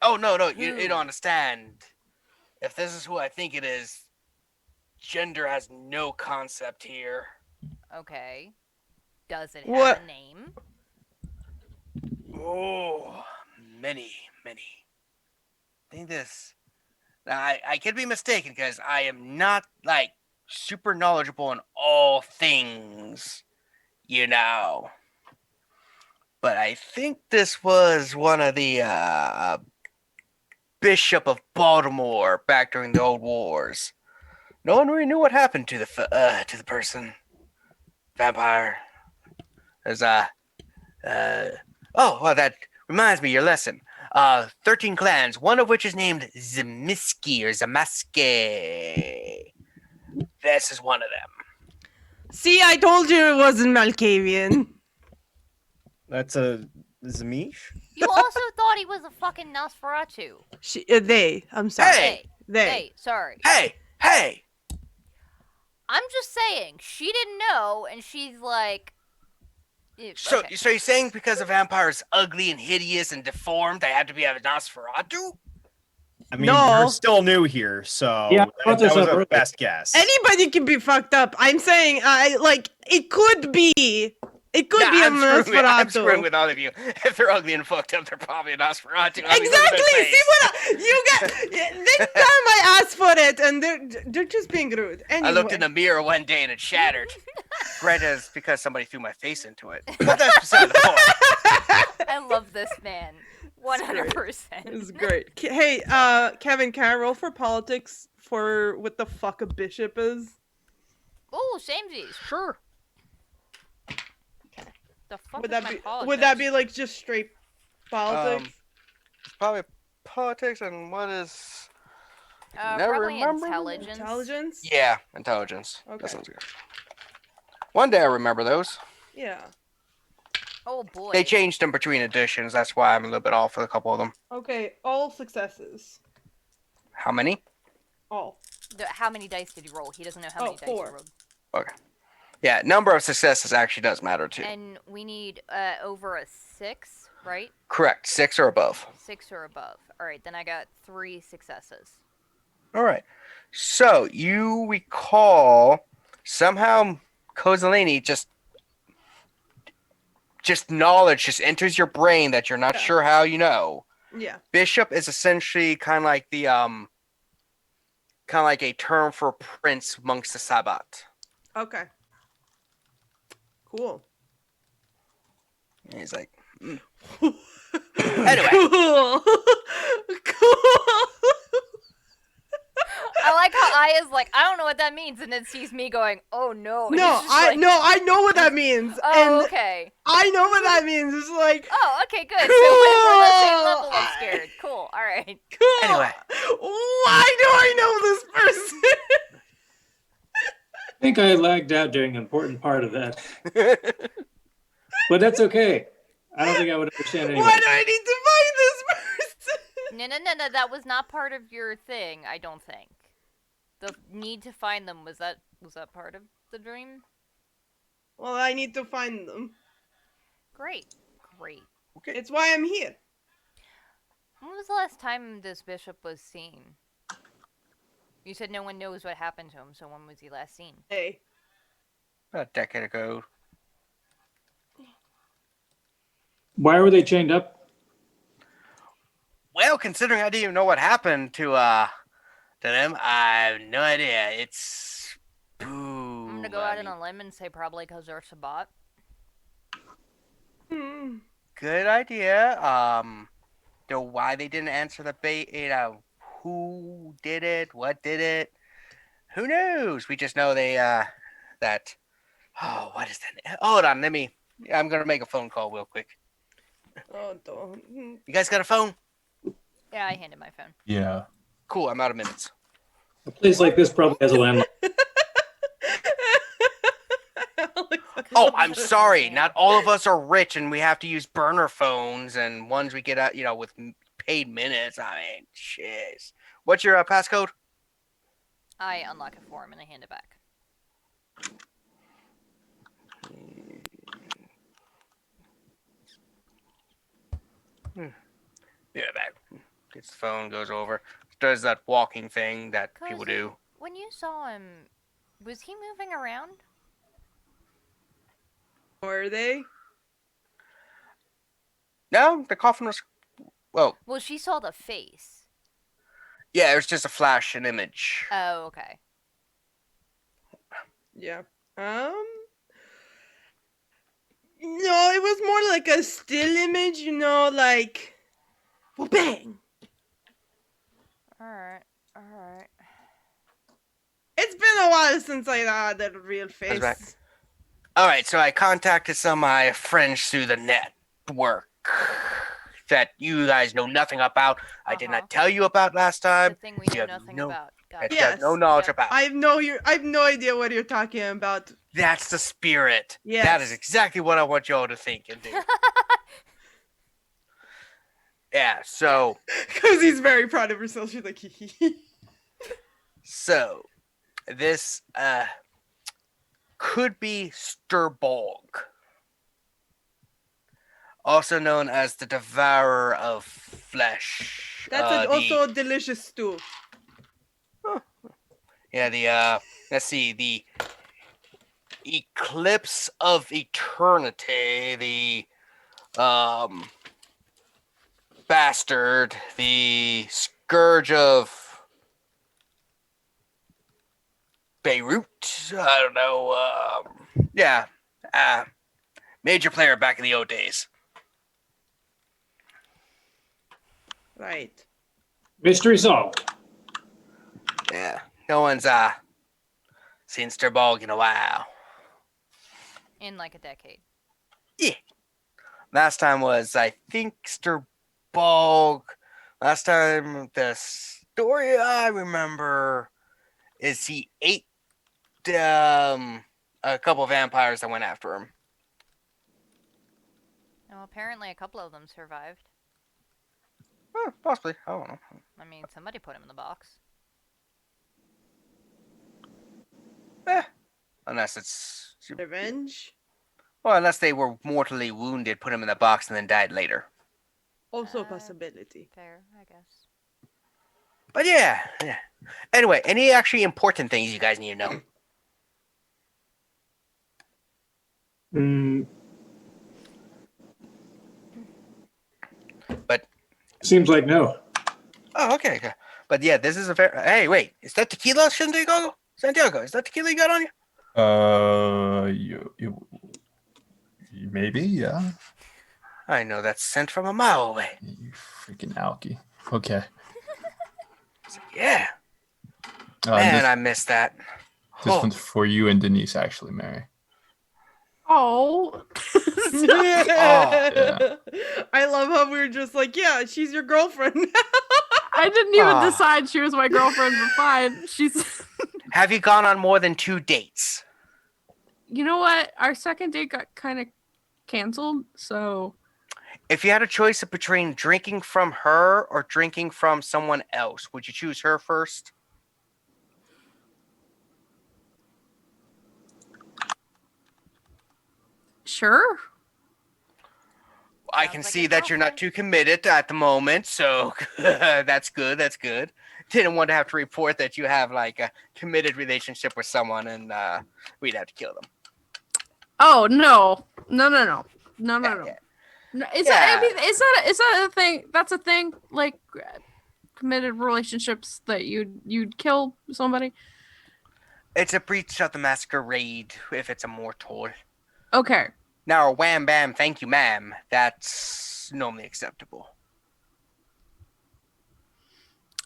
Oh, no, you don't understand. If this is who I think it is, gender has no concept here. Okay. Does it What? have a name? Oh, many. I think this. Now, I could be mistaken because I am not, like, super knowledgeable in all things, you know. But I think this was one of the Bishop of Baltimore back during the old wars. No one really knew what happened to the person. Vampire. There's oh, well, that reminds me of your lesson. 13 clans, one of which is named Zamiski or Zamaske. This is one of them. See, I told you it wasn't Malkavian. That's a Zamish? You also thought he was a fucking Nosferatu. They. I'm sorry. Hey! They. Sorry. Hey! I'm just saying, she didn't know, and she's like... So okay. you're saying because a vampire is ugly and hideous and deformed, they have to be a Nosferatu? I mean, No. you're still new here, so Yeah, I that brought this was up a earlier. best guess. Anybody can be fucked up. I'm saying, it could be. It could be a I'm Nosferatu. screwing with all of you. If they're ugly and fucked up, they're probably a Nosferatu. I mean, look at Exactly. their See face. what you got? This time I asked for it, and they're just being rude. Anyway. I looked in the mirror one day and it shattered. Granted, it's because somebody threw my face into it. But that's beside the point. I love this man. 100%. It's great. Hey, Kevin, can I roll for politics for what the fuck a bishop is? Oh, samesies. Sure. The fuck Would is that my be? politics? Would that be like just straight politics? It's probably politics and what is... never probably remember. intelligence. Intelligence? Yeah, intelligence. Okay. That sounds good. One day I remember those. Yeah. Oh boy. They changed them between editions. That's why I'm a little bit off with a couple of them. Okay. All successes. How many? All. How many dice did he roll? He doesn't know how many dice 4. he rolled. Okay. Yeah, number of successes actually does matter too. And we need over a 6, right? Correct. 6 or above. 6 or above. All right, then I got 3 successes. All right. So you recall somehow Kozaline just knowledge just enters your brain that you're not sure how you know. Yeah. Bishop is essentially kind of like the kind of like a term for prince amongst the Sabbat. Okay. Cool. And he's like, Anyway. Anyway. Cool. I like how Aya's like, I don't know what that means, and then sees me going, oh no. And No, it's just like, I know what that means. Oh, and okay. I know what that means. It's like Oh, okay, good. So we're the same level of scared. Cool. All right. cool. Anyway. Why do I know this person? I think I lagged out during an important part of that, but that's okay. I don't think I would understand anyway. Why do I need to find this person? No. That was not part of your thing, I don't think. The need to find them, was that part of the dream? Well, I need to find them. Great. It's why I'm here. When was the last time this bishop was seen? You said no one knows what happened to him, so when was he last seen? Hey. About a decade ago. Why were they chained up? Well, considering I didn't even know what happened to them, I have no idea. It's I'm gonna go out on a limb and say probably because they're Sabbat. Good idea. Though why they didn't answer the who did it, what did it, who knows? We just know they that. Oh, what is that? Hold on, I'm gonna make a phone call real quick. Oh, don't. You guys got a phone? Yeah, I handed my phone. Yeah. Cool, I'm out of minutes. A place like this probably has a landline. Oh, I'm sorry. Not all of us are rich, and we have to use burner phones, and ones we get out, with paid minutes. I mean, jeez. What's your passcode? I unlock it for him and I hand it back. Yeah, back. Gets the phone, goes over, does that walking thing that people do. When you saw him, was he moving around? Were they? No, the coffin was. Well, she saw the face. yeah, it was just a flash, an image. Oh, okay. Yeah. No, it was more like a still image, like, well, bang. Alright. It's been a while since I had that real face. Back. All right, so I contacted some of my friends through the network that you guys know nothing about. I did not tell you about last time. The thing we know nothing about. You have no knowledge about. I have no idea what you're talking about. That's the spirit. Yes. That is exactly what I want y'all to think and do. Yeah, so. Because he's very proud of herself. She's like, hee. So, this could be Sturbolg, also known as the Devourer of Flesh. That's also a delicious stew. Yeah, let's see, the Eclipse of Eternity, the Bastard, the Scourge of Beirut. I don't know. Major player back in the old days. Right. Mystery solved. Yeah, no one's seen Sturbolg in a while. In like a decade. Yeah. Last time was, I think, Sturbolg. Last time, the story I remember is he ate a couple of vampires that went after him. Well, apparently a couple of them survived. Possibly. I don't know. I mean, somebody put him in the box. Unless it's... Revenge? Well, unless they were mortally wounded, put him in the box, and then died later. Also a possibility. Fair, I guess. But yeah. Anyway, any actually important things you guys need to know? But seems like no. Oh, okay. But yeah, this is a very. Hey, wait, is that tequila, Santiago? Santiago, is that tequila you got on you? You maybe, yeah. I know that scent from a mile away. You freaking alky. Okay. Yeah. Man, I missed that. This one's for you and Denise, actually, Mary. Oh. Yeah. I love how we were just like, yeah, she's your girlfriend. I didn't even decide she was my girlfriend, but fine. She's. Have you gone on more than 2 dates? You know what? Our second date got kind of canceled, so. If you had a choice between drinking from her or drinking from someone else, would you choose her first? Sure. I can see that you're not too committed at the moment, so that's good. Didn't want to have to report that you have like a committed relationship with someone and we'd have to kill them. Oh no. No. Yeah. No, is that a thing? That's a thing, like committed relationships that you'd kill somebody? It's a breach of the masquerade if it's a mortal. Okay. Now a wham bam thank you ma'am, that's normally acceptable.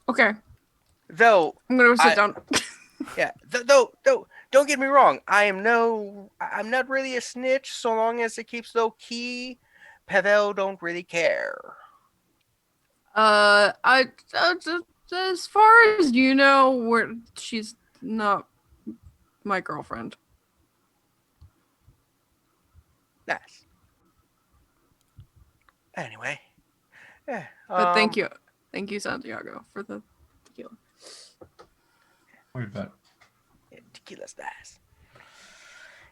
Okay. Though I'm gonna sit down. Yeah. Though don't get me wrong, I'm not really a snitch so long as it keeps low key. Pavel don't really care. I as far as you know, she's not my girlfriend. Nice. Anyway. Yeah. But thank you. Thank you, Santiago, for the tequila. Worried about. Yeah, tequila's nice.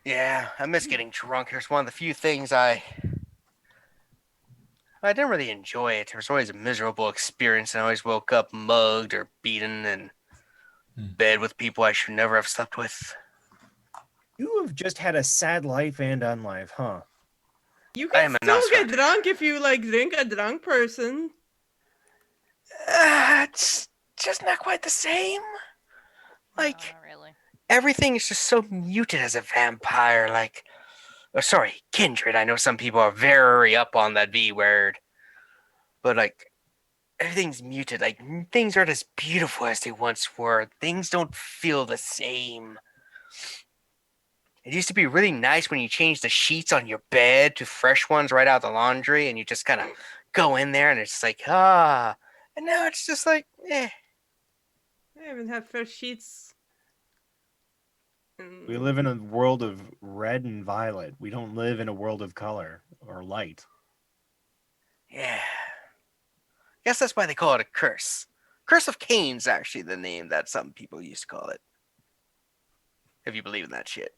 Yeah, I miss getting drunk. It's one of the few things I didn't really enjoy it. It was always a miserable experience, and I always woke up mugged or beaten and bed with people I should never have slept with. You have just had a sad life and unlife, huh? You I can am a still Nosferatu. get drunk if you like drink a drunk person. It's just not quite the same. Like, No, not really. everything is just so muted as a vampire. Like, oh, sorry, kindred. I know some people are very up on that V word. But, like, everything's muted. Like, things aren't as beautiful as they once were. Things don't feel the same. It used to be really nice when you changed the sheets on your bed to fresh ones right out of the laundry, and you just kind of go in there, and it's like, ah. And now it's just like, eh. I haven't had fresh sheets. We live in a world of red and violet. We don't live in a world of color or light. Yeah. Guess that's why they call it a curse. Curse of Cain's actually the name that some people used to call it. If you believe in that shit.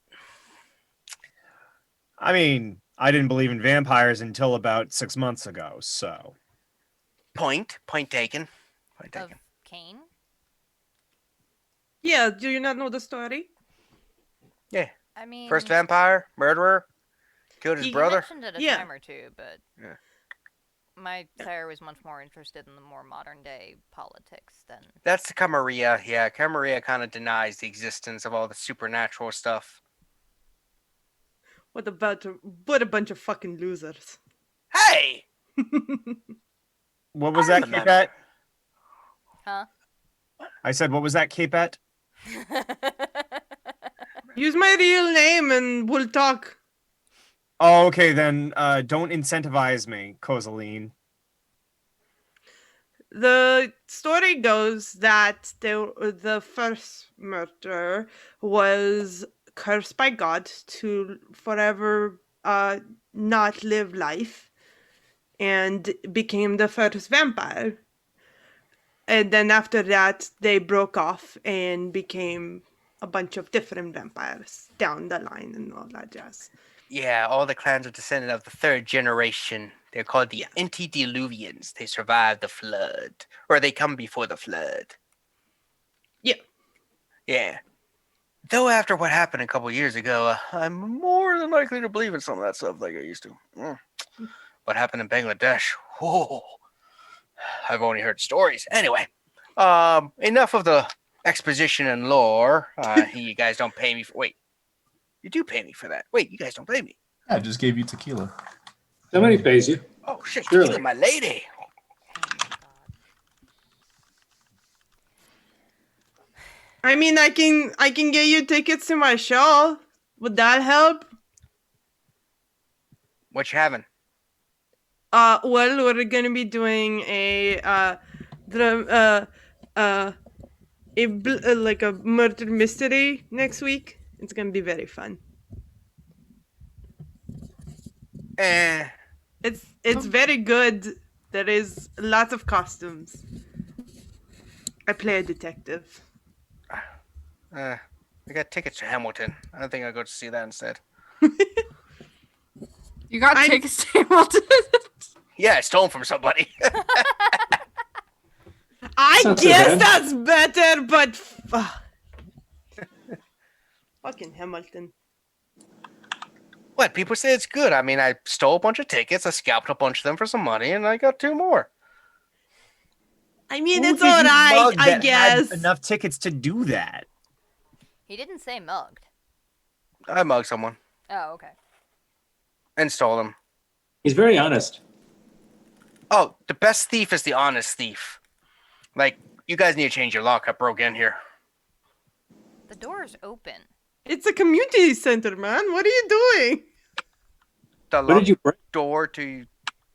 I mean, I didn't believe in vampires until about 6 months ago, so. Point taken. Point Of taken. Cain? Yeah, do you not know the story? Yeah. I mean, First vampire, murderer, killed his He brother. mentioned it a Yeah. time or two, but Yeah. my sire was much more interested in the more modern day politics than. That's the Camarilla. Yeah, Camarilla kind of denies the existence of all the supernatural stuff. What a bunch of fucking losers. Hey! What was I that, remember. Capet? Huh? I said, what was that, Capet? Use my real name and we'll talk. Oh, okay, then don't incentivize me, Kozaline. The story goes that the first murderer was cursed by God to forever not live life and became the first vampire. And then after that, they broke off and became a bunch of different vampires down the line and all that jazz. Yeah, all the clans are descended of the third generation. They're called the Yeah. Antediluvians. They survived the flood. Or they come before the flood. Yeah. Yeah. Though after what happened a couple years ago, I'm more than likely to believe in some of that stuff like I used to. What happened in Bangladesh? Whoa. I've only heard stories. Anyway, enough of the exposition and lore. You guys don't pay me for... Wait. You do pay me for that. Wait, you guys don't pay me. I just gave you tequila. Somebody pays you. Oh, shit. Surely. Tequila, my lady. I mean, I can get you tickets to my show. Would that help? What you having? Well, we're gonna be doing like a murder mystery next week. It's gonna be very fun. It's very good. There is lots of costumes. I play a detective. I got tickets to Hamilton. I think I'll go to see that instead. You got I'm- tickets to Hamilton? Yeah, I stole them from somebody. I Not so guess bad. that's better, but fucking Hamilton. What? People say it's good. I mean, I stole a bunch of tickets, I scalped a bunch of them for some money, and I got 2 more. I mean, Who it's did you alright, mug I that had guess. enough tickets to do that. He didn't say mugged. I mugged someone Oh, okay. and stole them. He's very honest. Oh, the best thief is the honest thief. Like, you guys need to change your lock. I broke in here. The door's open. It's a community center, man. What are you doing? The What did locked you break? door to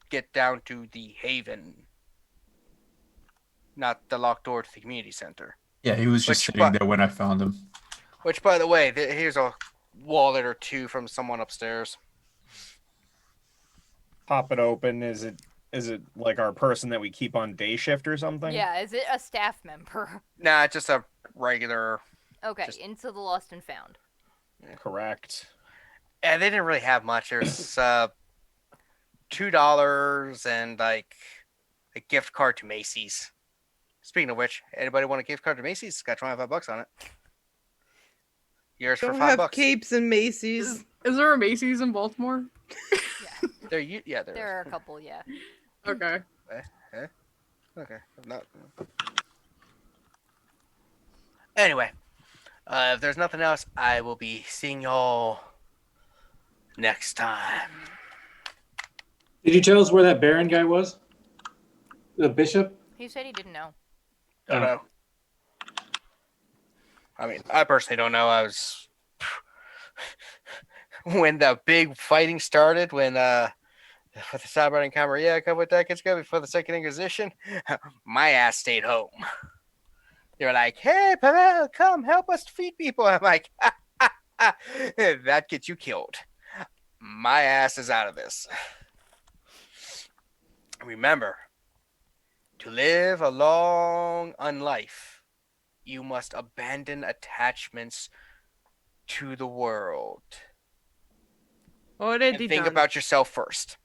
get down to the haven. Not the locked door to the community center. Yeah, he was just Which sitting bu- there when I found him. Which, by the way, here's a wallet or 2 from someone upstairs. pop it open. Is it like our person that we keep on day shift or something? Yeah, is it a staff member? Nah, just a regular. Okay, Just- into the lost and found. Correct. And they didn't really have much. There's $2 and like a gift card to Macy's. Speaking of which, anybody want a gift card to Macy's? It's got $25 on it. Yours for Don't $5. have capes and Macy's. Is there a Macy's in Baltimore? Yeah, There there are a couple. Yeah. Okay. Okay. Not. Anyway, if there's nothing else, I will be seeing y'all next time. Did you tell us where that Baron guy was? The bishop? He said he didn't know. Don't know. I mean, I personally don't know. I was when the big fighting started. When with the Cyberrunning camera, yeah, a couple of decades ago before the Second Inquisition, my ass stayed home. They were like, "Hey, Pavel, come help us feed people." I'm like, that gets you killed. My ass is out of this. Remember, to live a long life, you must abandon attachments to the world. Already And think done. about yourself first.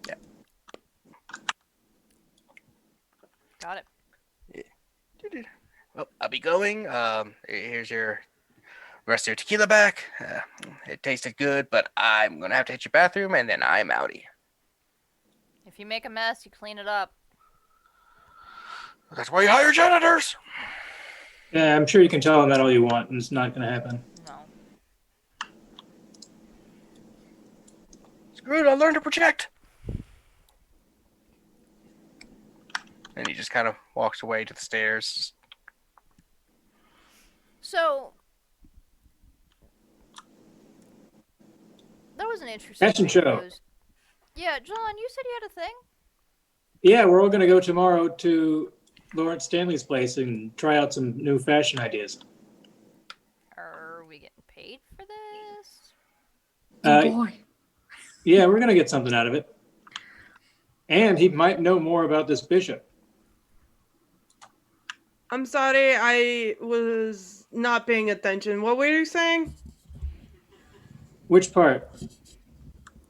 Yeah. Got it. Well, I'll be going. Here's your rest of your tequila back. It tasted good, but I'm gonna have to hit your bathroom, and then I'm outie. If you make a mess, you clean it up. That's why you hire janitors. Yeah, I'm sure you can tell him that all you want, and it's not going to happen. No. Screw it, I'll learn to project. And he just kind of walks away to the stairs. So that was an interesting Fashion thing, show. because- Yeah, Jilon, you said you had a thing? Yeah, we're all going to go tomorrow to Lawrence Stanley's place and try out some new fashion ideas. Are we getting paid for this? Boy. Yeah, we're going to get something out of it. And he might know more about this bishop. I'm sorry, I was not paying attention. What were you saying? Which part?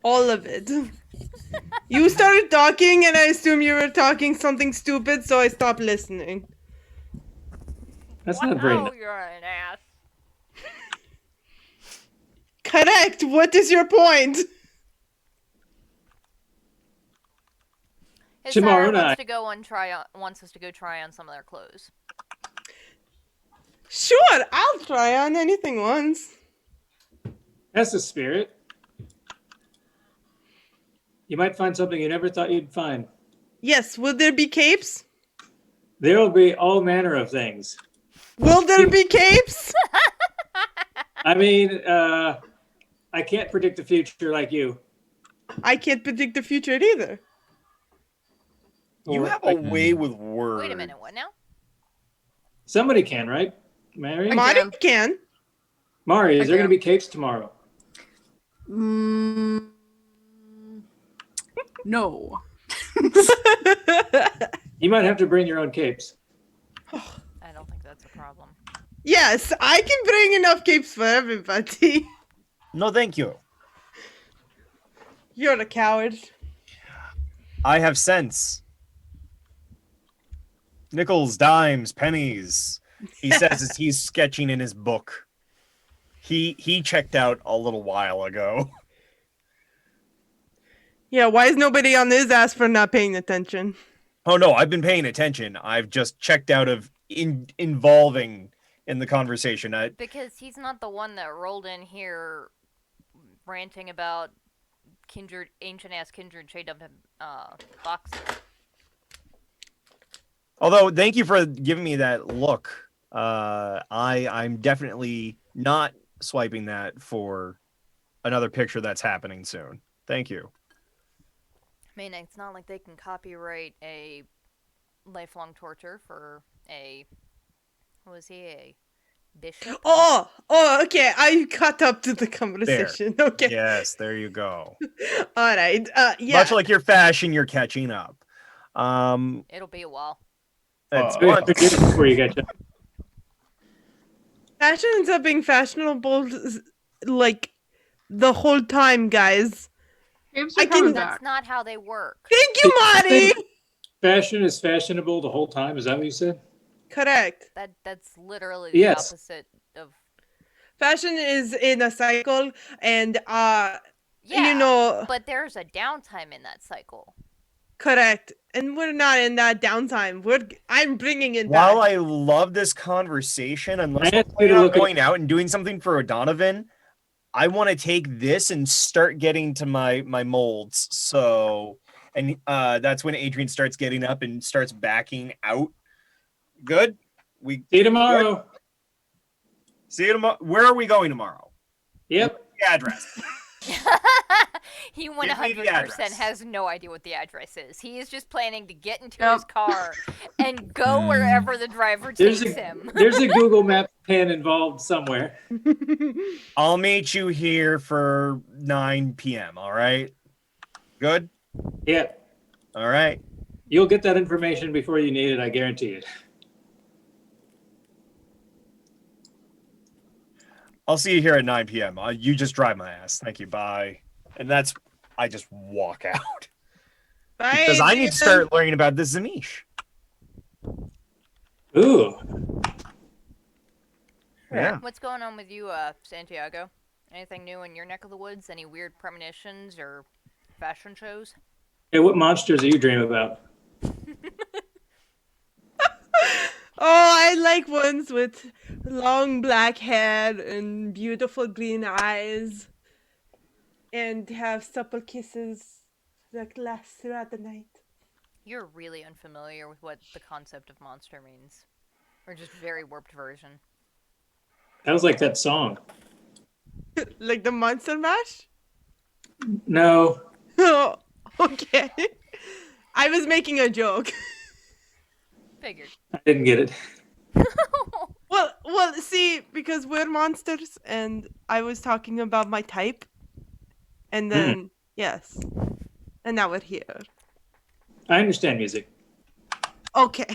All of it. You started talking, and I assume you were talking something stupid, so I stopped listening. That's not very Oh, nice. you're an ass. Correct. What is your point? His Tomorrow sire night. wants us to go try on some of their clothes. Sure, I'll try on anything once. That's the spirit. You might find something you never thought you'd find. Yes, will there be capes? There'll be all manner of things. Will there be capes? I mean, I can't predict the future like you. I can't predict the future either. You Or have a like- way with words. Wait a minute, what now? Somebody can, right? Mary? Marty can. Mari, is there can. going to be capes tomorrow? Mm, no. You might have to bring your own capes. I don't think that's a problem. Yes, I can bring enough capes for everybody. No, thank you. You're a coward. I have sense. Nickels, dimes, pennies. He says as he's sketching in his book. He checked out a little while ago. Yeah, why is nobody on his ass for not paying attention? Oh no, I've been paying attention. I've just checked out of involving in the conversation. Because he's not the one that rolled in here ranting about kindred, ancient ass kindred trade up boxes. Although, thank you for giving me that look. I'm definitely not swiping that for another picture that's happening soon. Thank you. I mean, it's not like they can copyright a lifelong torture for a, what was he, a Bishop? Oh, okay. I caught up to the conversation. Okay. Yes, there you go. All right. Yeah. Much like your fashion, you're catching up. It'll be a while. That's Wait, one. before you get you. Fashion ends up being fashionable, like, the whole time, guys. Babes I are coming can- back. That's not how they work. Thank you, Marty. Fashion is fashionable the whole time. Is that what you said? Correct. That's literally the Yes. opposite of. Fashion is in a cycle, and Yeah, you know, but there's a downtime in that cycle. correct. And we're not in that downtime. I'm bringing it While back. I love this conversation, unless I we're asked you to planning on look at- going out and doing something for O'Donovan, I want to take this and start getting to my molds. So, and that's when Adrian starts getting up and starts backing out. Good. We See you tomorrow. see you tomorrow. Where are we going tomorrow? Yep. The address. He me the 100% address. has no idea what the address is. He is just planning to get into Yep. his car and go wherever the driver There's takes a him. there's a Google Maps pen involved somewhere. I'll meet you here for 9 p.m. All right. Good. Yeah. All right. You'll get that information before you need it. I guarantee it. I'll see you here at 9 p.m. You just drive my ass. Thank you. Bye. And I just walk out Bye, because I need to Adrian. start learning about this Zamish. Ooh. Yeah. What's going on with you, Santiago? Anything new in your neck of the woods? Any weird premonitions or fashion shows? Hey, what monsters do you dream about? Oh, I like ones with long black hair and beautiful green eyes, and have supple kisses that last throughout the night. You're really unfamiliar with what the concept of monster means. Or just very warped version. Sounds like that song. Like the Monster Mash? No. Oh, okay. I was making a joke. Figured. I didn't get it. Well, see, because we're monsters, and I was talking about my type, and then yes, and now we're here. I understand music. Okay.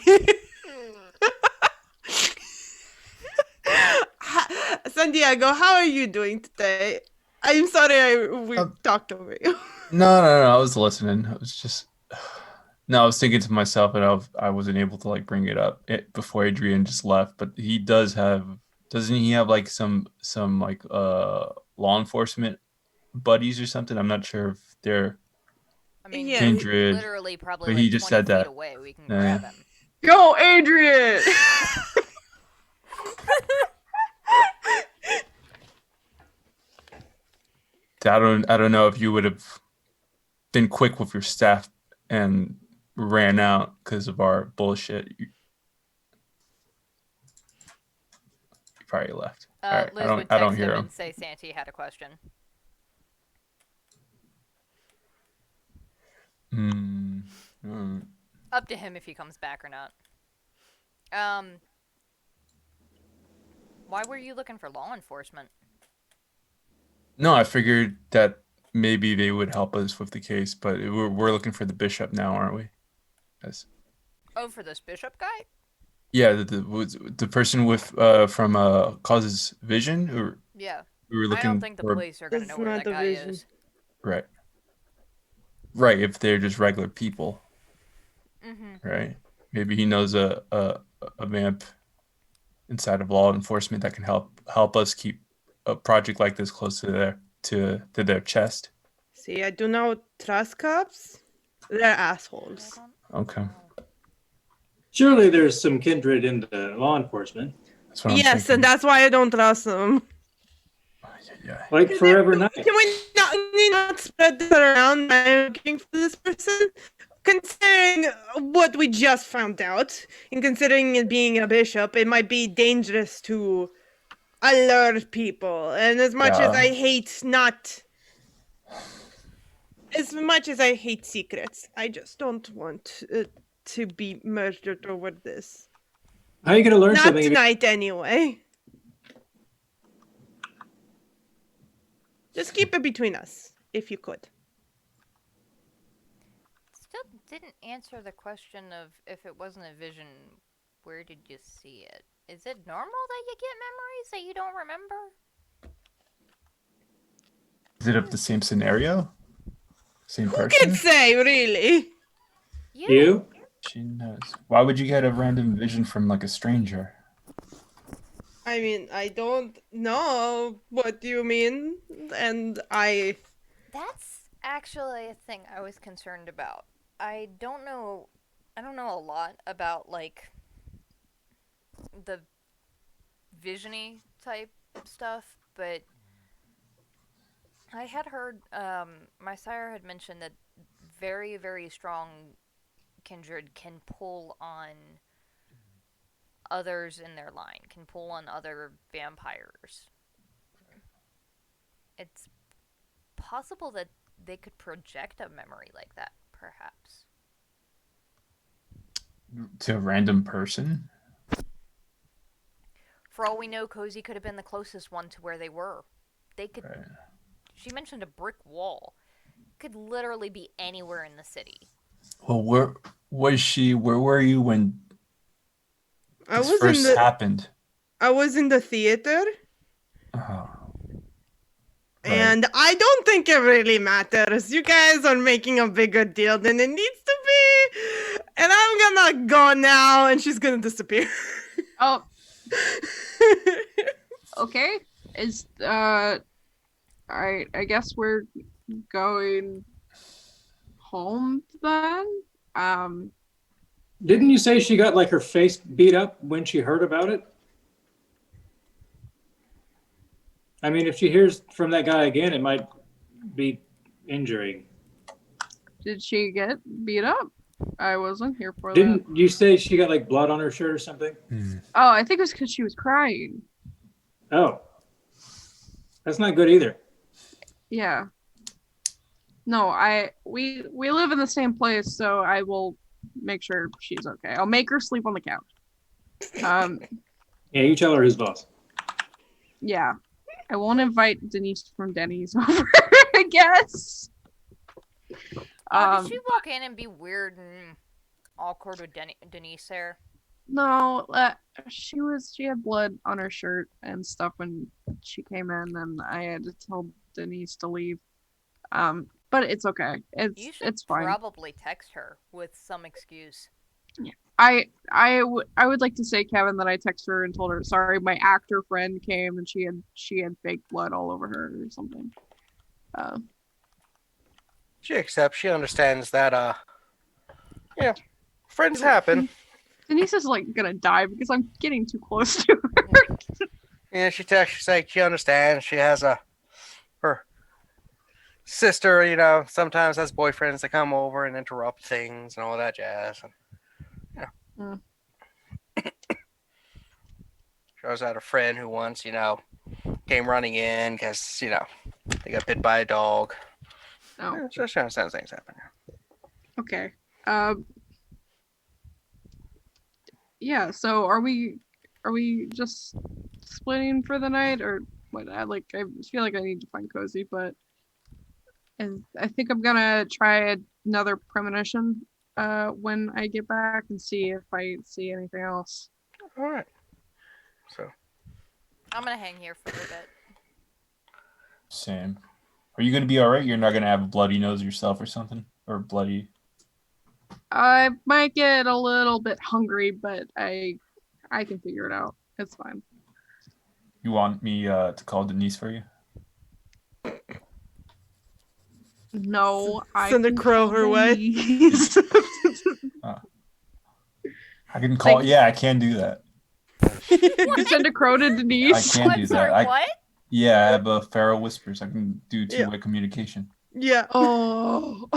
Santiago, how are you doing today? I'm sorry we talked over you. No, I was listening. I was just no, I was thinking to myself, and I wasn't able to like bring it up before Adrian just left. But he doesn't he have like some like law enforcement buddies or something? I'm not sure if they're I mean, Yeah. kindred. literally probably but like he just 20 said that. feet away. We can Yeah. grab him. Go, Adrian! I don't know if you would have been quick with your staff and ran out because of our bullshit. You probably left. All right, Liz I don't would I don't text hear him him. and say Santi had a question. Up to him if he comes back or not. Why were you looking for law enforcement? No, I figured that maybe they would help us with the case, but we're looking for the bishop now, aren't we? Yes. Oh, for this bishop guy? Yeah, the person with from causes vision, or Yeah. we were I looking don't think the for police are gonna It's know where not that the guy vision. is. right, right. If they're just regular people, Mm-hmm. right? Maybe he knows a vamp inside of law enforcement that can help us keep a project like this close to their chest. See, I do not trust cops. They're assholes. Okay, Surely there's some kindred in the law enforcement, that's what I'm Yes, thinking. and that's why I don't trust them. Yeah. like Forever Night. Can we not spread this around? I'm looking for this person. Considering what we just found out, and considering it being a bishop, it might be dangerous to alert people. And as much as Yeah. I hate as much as I hate secrets, I just don't want to be murdered over this. How are you going to learn Not something? tonight, anyway. Just keep it between us, if you could. Still didn't answer the question of if it wasn't a vision, where did you see it? Is it normal that you get memories that you don't remember? Is it of the same scenario? Same Who person? can say, really? You? She knows. Why would you get a random vision from like a stranger? I mean, I don't know what you mean, and I... That's actually a thing I was concerned about. I don't know a lot about, like, the visiony type stuff, but I had heard, my sire had mentioned that very, very strong kindred can pull on others in their line, can pull on other vampires. It's possible that they could project a memory like that, perhaps. To a random person? For all we know, Cozy could have been the closest one to where they were. They could. Right. She mentioned a brick wall. Could literally be anywhere in the city. Well, where was she? Where were you when I this was first in the happened? I was in the theater, Oh, and I don't think it really matters. You guys are making a bigger deal than it needs to be, and I'm gonna go now, and she's gonna disappear. Oh, okay. Is alright, I guess we're going home then. Didn't you say she got like her face beat up when she heard about it? I mean, if she hears from that guy again, it might be injury. Did she get beat up? I wasn't here for that. Didn't you say she got like blood on her shirt or something? Oh, I think it was because she was crying. Oh, that's not good either. Yeah. No, we live in the same place, so I will make sure she's okay. I'll make her sleep on the couch. Yeah, you tell her who's boss. Yeah. I won't invite Denise from Denny's over, I guess. Did she walk in and be weird and awkward with Denise there? No, she had blood on her shirt and stuff when she came in, and I had to tell Denise to leave. But it's okay. It's fine. Probably text her with some excuse. Yeah. I would like to say, Kevin, that I texted her and told her, sorry, my actor friend came and she had fake blood all over her or something. She accepts. She understands that. Yeah, friends happen. Denise is like gonna die because I'm getting too close to her. Yeah, she texts. She's like, she understands. She has her sister. You know, sometimes has boyfriends that come over and interrupt things and all that jazz. And, she also had a friend who once, came running in because, they got bit by a dog. Oh, Yeah, so she understands things happen. okay. Yeah. So are we just splitting for the night, or what? I feel like I need to find Cozy, but I think I'm gonna try another premonition when I get back and see if I see anything else. All right. So I'm gonna hang here for a bit. same. Are you gonna be all right? You're not gonna have a bloody nose yourself or something, or bloody. I might get a little bit hungry, but I can figure it out. It's fine. You want me to call Denise for you? No, I Send a can crow call her way. Denise. I can call. Thanks. Yeah, I can do that. You send a crow to Denise. I can do that. What? Yeah, I have a Feral Whispers. I can do two-way communication. Yeah. Oh.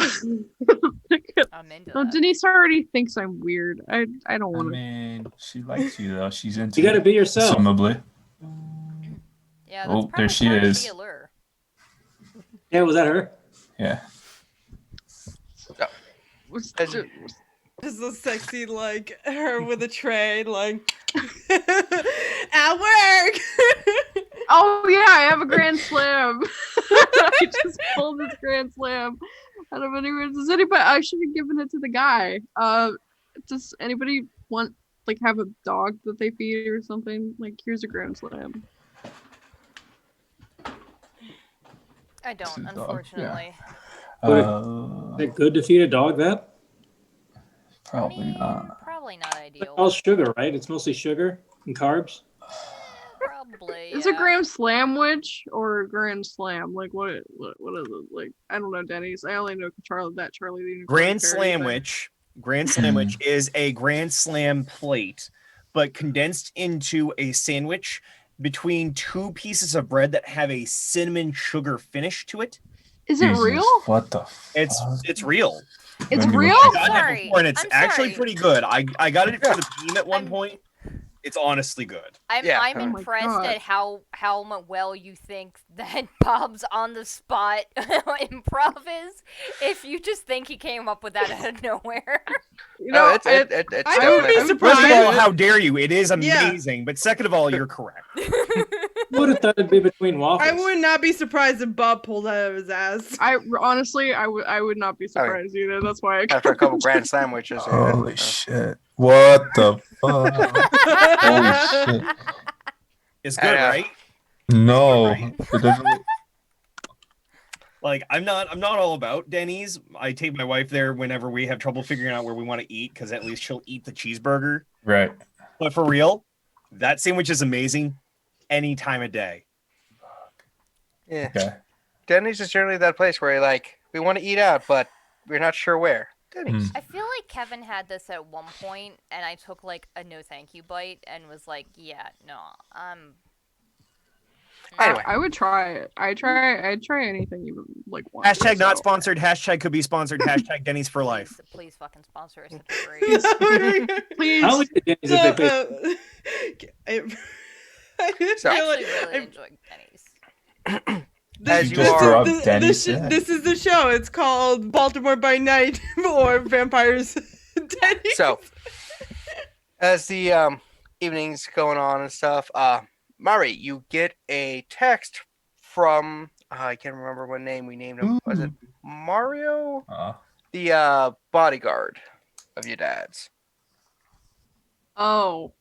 I'm into No, that. Denise already thinks I'm weird. I don't I want to. mean, she likes you though. She's into You got to be yourself. presumably. Yeah, that's Oh, probably there she part of is. the allure. Yeah, was that her? Yeah. Just a sexy, her with a tray, at work. Oh yeah, I have a grand slam. I just pulled this Grand Slam out of anywhere. Does anybody? I should have given it to the guy. Does anybody want have a dog that they feed or something? Here's a Grand Slam. I don't, This is dog, yeah. unfortunately. Is it good to feed a dog that? Probably not. Probably not ideal. All sugar, right? It's mostly sugar and carbs. Probably. Is a Grand Slamwich or a Grand Slam? What is it? I don't know, Denny's. I only know Charlie the Unicorn Grand Fairy thing. Slamwich. Grand Sandwich is a Grand Slam plate, but condensed into a sandwich between two pieces of bread that have a cinnamon sugar finish to it. Is it real? What the fuck? It's real. It's real? I got Sorry. that before, and it's I'm actually sorry. pretty good. I got it for the beam at one point. It's honestly good. I'm Oh my impressed God. at how well you think that Bob's on the spot improv is. If you just think he came up with that out of nowhere. No, it's I would definitely- be First of surprised. all, how dare you? It is amazing. But second of all, you're correct. Would have thought it'd be between waffles. I would not be surprised if Bob pulled out of his ass. Honestly, I would not be surprised either. That's why I After a couple grand sandwiches. Holy shit. What the fuck? Holy shit. It's good, right? No. It doesn't. Like I'm not all about Denny's. I take my wife there whenever we have trouble figuring out where we want to eat, because at least she'll eat the cheeseburger. Right. But for real, that sandwich is amazing any time of day. Yeah. Okay. Denny's is generally that place where you're we want to eat out, but we're not sure where. Denny's. I feel like Kevin had this at one point, and I took a no thank you bite and was like, yeah, no, Anyway. I would try it. I'd try anything you would want. Hashtag not so. sponsored. Hashtag could be sponsored. Hashtag Denny's for life. Please fucking sponsor us. That'd be great. Please. I only did Denny's if they pay. I just So- feel I like actually really enjoyed Denny's. As You you just are- threw up this, Denny's, this, yeah. this is the show. It's called Baltimore by Night or Vampires Denny's. So, as the evening's going on and stuff, Mari, you get a text from I can't remember what name we named him. Was it Mario? The bodyguard of your dad's. Oh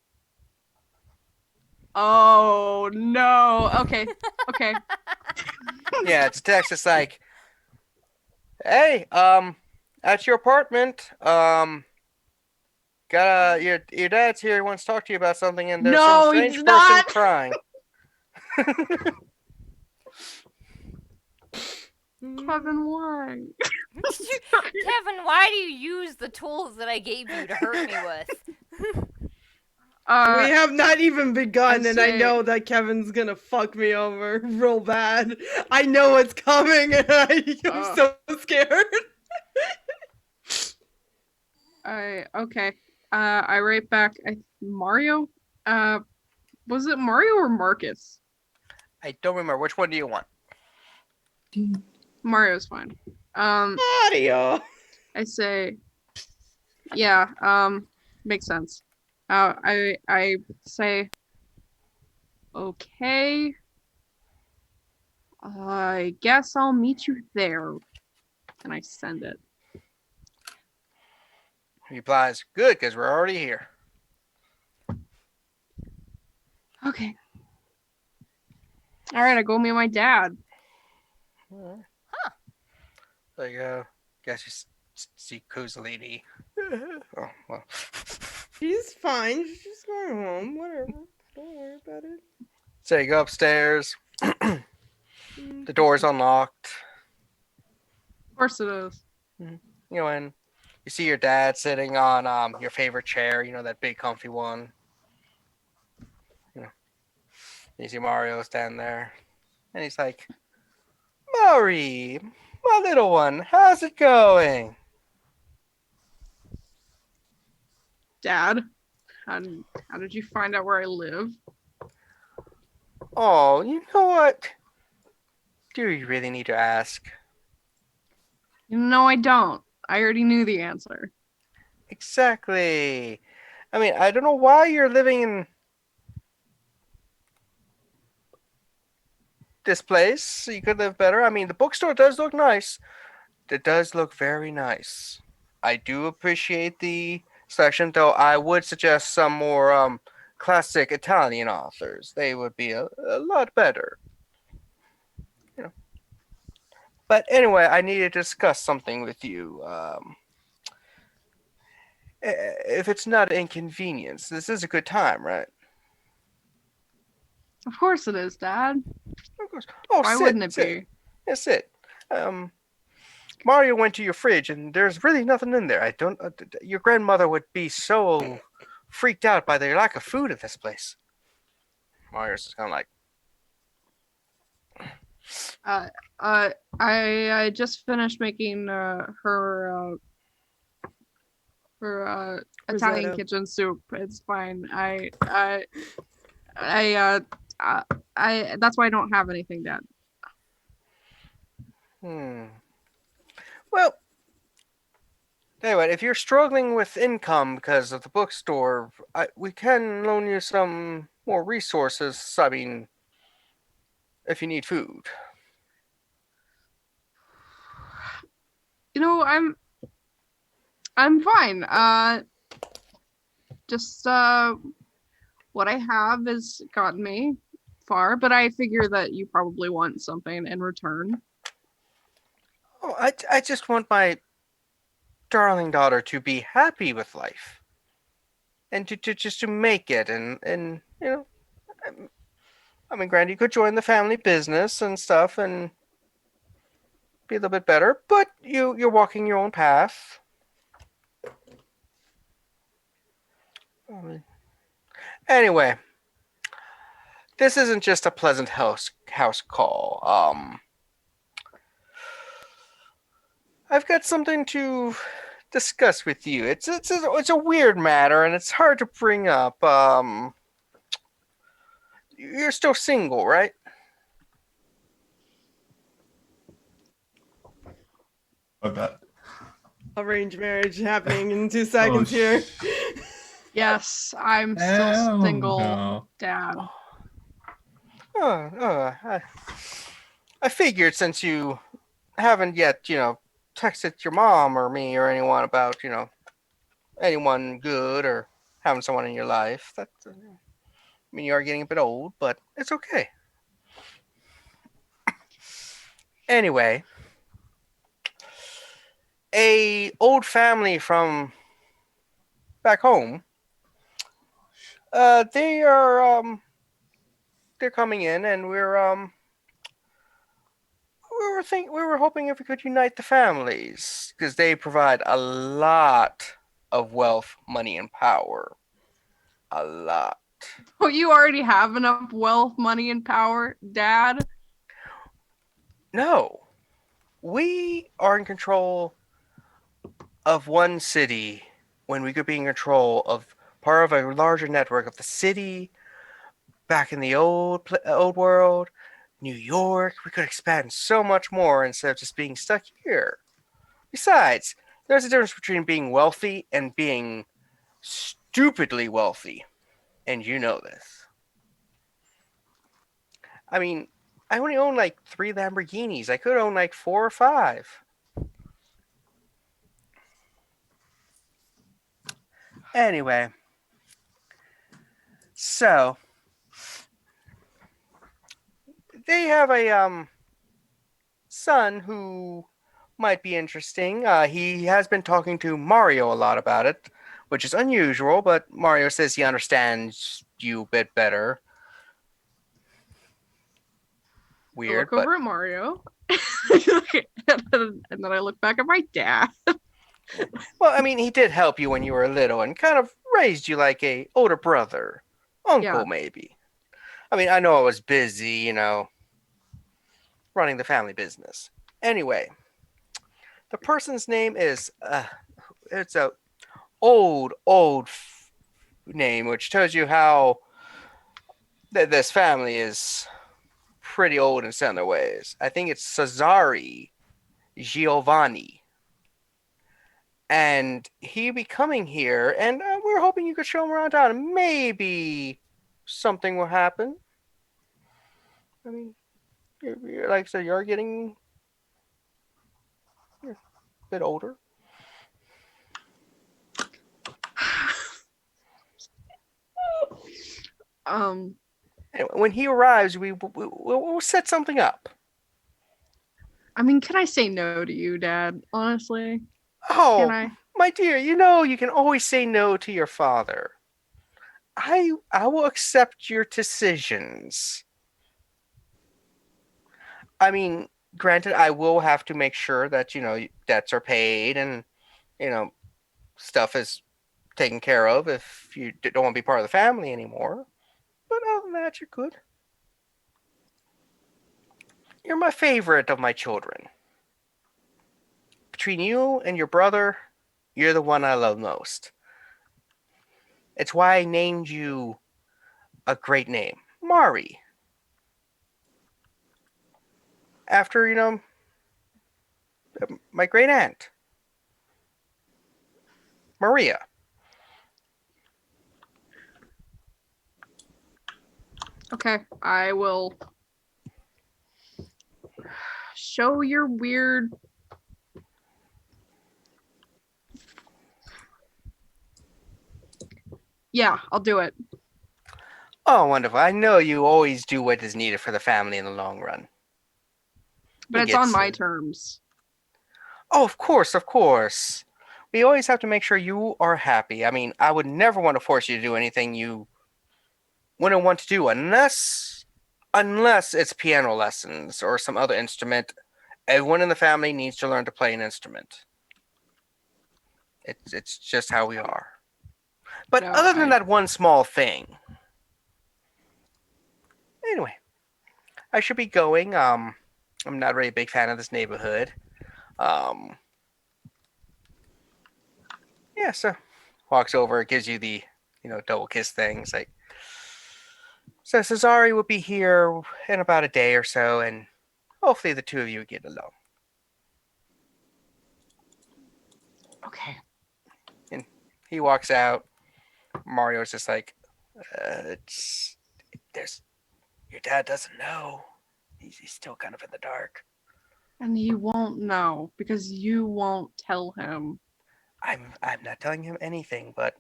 no. Okay. Yeah, it's a text. It's like, hey, at your apartment, got your dad's here. He wants to talk to you about something, and there's No, some he's strange person not. crying. Kevin, why? Kevin, why do you use the tools that I gave you to hurt me with? We have not even begun, I and I say- know that Kevin's gonna fuck me over real bad. I know it's coming, and I'm so scared. Okay. I write back. Mario. Was it Mario or Marcus? I don't remember. Which one do you want? Mario's fine. Audio. I say, yeah. Makes sense. I say, okay. I guess I'll meet you there. And I send it. He replies, good, because we're already here. Okay. All right, I go meet my dad. Guess you see Kozaline. Oh, well. She's fine. She's just going home. Whatever. Don't worry about it. So you go upstairs. The door's unlocked. Of course it is. You go in. You see your dad sitting on your favorite chair. You know, that big comfy one. You see Mario stand there. And he's like, Mari, my little one, how's it going? Dad, how did you find out where I live? Oh, you know what? Do you really need to ask? No, I don't. I already knew the answer. Exactly. I mean, I don't know why you're living in this place. You could live better. I mean, the bookstore does look nice. It does look very nice. I do appreciate the selection, though I would suggest some more classic Italian authors. They would be a lot better. You know. But anyway, I need to discuss something with you. If it's not an inconvenience, this is a good time, right? Of course it is, Dad. Of course. Oh, Why sit, wouldn't it sit. be? Yeah, sit. Mario went to your fridge, and there's really nothing in there. I don't. Your grandmother would be so freaked out by the lack of food at this place. Mario's just kind of like, I just finished making her Italian Risotto. kitchen soup. It's fine. That's why I don't have anything, Dad. Well, anyway, if you're struggling with income because of the bookstore, we can loan you some more resources. I mean, if you need food. You know, I'm fine. Just what I have has gotten me far, but I figure that you probably want something in return. Oh, I just want my darling daughter to be happy with life, and to just to make it, and you know, I mean, granted, you could join the family business and stuff, and be a little bit better, but you're walking your own path. Anyway, this isn't just a pleasant house call. I've got something to discuss with you. It's a weird matter, and it's hard to bring up. You're still single, right? I bet. Arranged marriage happening in 2 seconds here. Yes, I'm still Hell single, no. Dad. I figured since you haven't yet, texted your mom or me or anyone about, anyone good or having someone in your life. That, I mean, you are getting a bit old, but it's okay. Anyway, a old family from back home. They're coming in, and we were hoping if we could unite the families because they provide a lot of wealth, money, and power. A lot. Oh, you already have enough wealth, money, and power, Dad? No, we are in control of one city when we could be in control of part of a larger network of the city back in the old world, New York. We could expand so much more instead of just being stuck here. Besides, there's a difference between being wealthy and being stupidly wealthy, and you know this. I mean, I only own like 3 Lamborghinis. I could own like 4 or 5. Anyway, so they have a son who might be interesting. He has been talking to Mario a lot about it, which is unusual, but Mario says he understands you a bit better. I Weird, look but over at Mario, and then I look back at my dad. well, I mean, he did help you when you were little and kind of raised you like a older brother, uncle Yeah. maybe. I mean, I know I was busy, running the family business. Anyway, the person's name is it's a old name, which tells you how this family is pretty old in some of their ways. I think it's Cesare Giovanni. And he be coming here, and we're hoping you could show him around town, and maybe something will happen. I mean, like I said, you're getting a bit older. Anyway, when he arrives, we'll set something up. I mean, can I say no to you, Dad? Honestly, Oh, can I? my dear, you know you can always say no to your father. I will accept your decisions. I mean, granted, I will have to make sure that debts are paid and you know stuff is taken care of if you don't want to be part of the family anymore. But other than that, you're good. You're my favorite of my children. Between you and your brother, you're the one I love most. It's why I named you a great name, Mari. After, my great aunt, Maria. Okay, I will show your weird. Yeah, I'll do it. Oh, wonderful. I know you always do what is needed for the family in the long run. But it's on my terms. Oh, of course, of course. We always have to make sure you are happy. I mean, I would never want to force you to do anything you wouldn't want to do unless it's piano lessons or some other instrument. Everyone in the family needs to learn to play an instrument. It's just how we are. But No, other than that one small thing. Anyway, I should be going. I'm not really a big fan of this neighborhood. Yeah, so walks over, gives you the, double kiss thing. It's like, so Cesare will be here in about a day or so, and hopefully the two of you get along. Okay. And he walks out. Mario's just like, your dad doesn't know. He's still kind of in the dark. And he won't know because you won't tell him. I'm not telling him anything, but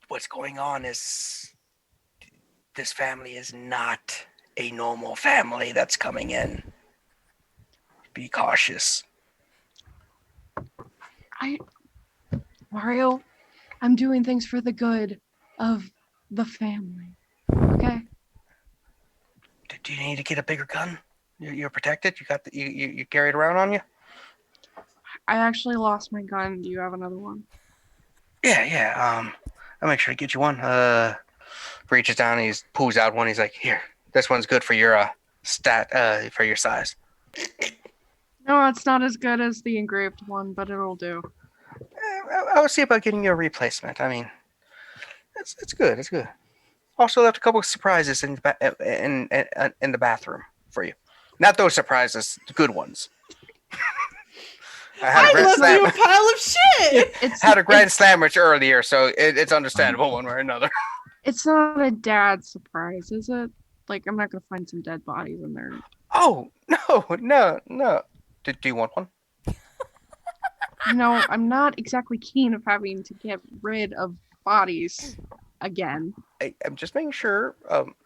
what's going on is this family is not a normal family that's coming in. Be cautious. Mario, I'm doing things for the good of the family. Okay? Do you need to get a bigger gun? You're protected? You got you carry it around on you? I actually lost my gun. Do you have another one? Yeah. I'll make sure to get you one. Reaches down and he pulls out one. He's like, here, this one's good for your for your size. No, it's not as good as the engraved one, but it'll do. I'll see about getting you a replacement. I mean, it's good. It's good. Also left a couple of surprises in the bathroom for you. Not those surprises, the good ones. I left you a pile of shit. Had a grand sandwich earlier, so it's understandable one way or another. It's not a dad surprise, is it? Like, I'm not gonna find some dead bodies in there. Oh, no. Do you want one? No, I'm not exactly keen of having to get rid of bodies again. I'm just making sure.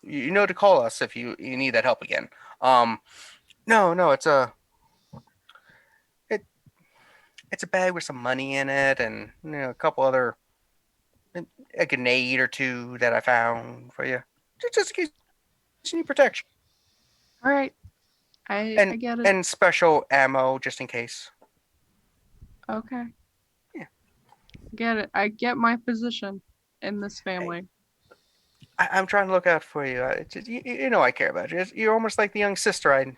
You know to call us if you need that help again. No, it's a bag with some money in it, and a couple other, a grenade or two that I found for you, just in case you need protection. All right, I get it. And special ammo just in case. Okay. Yeah. Get it. I get my position in this family. I'm trying to look out for you. You know I care about you. You're almost like the young sister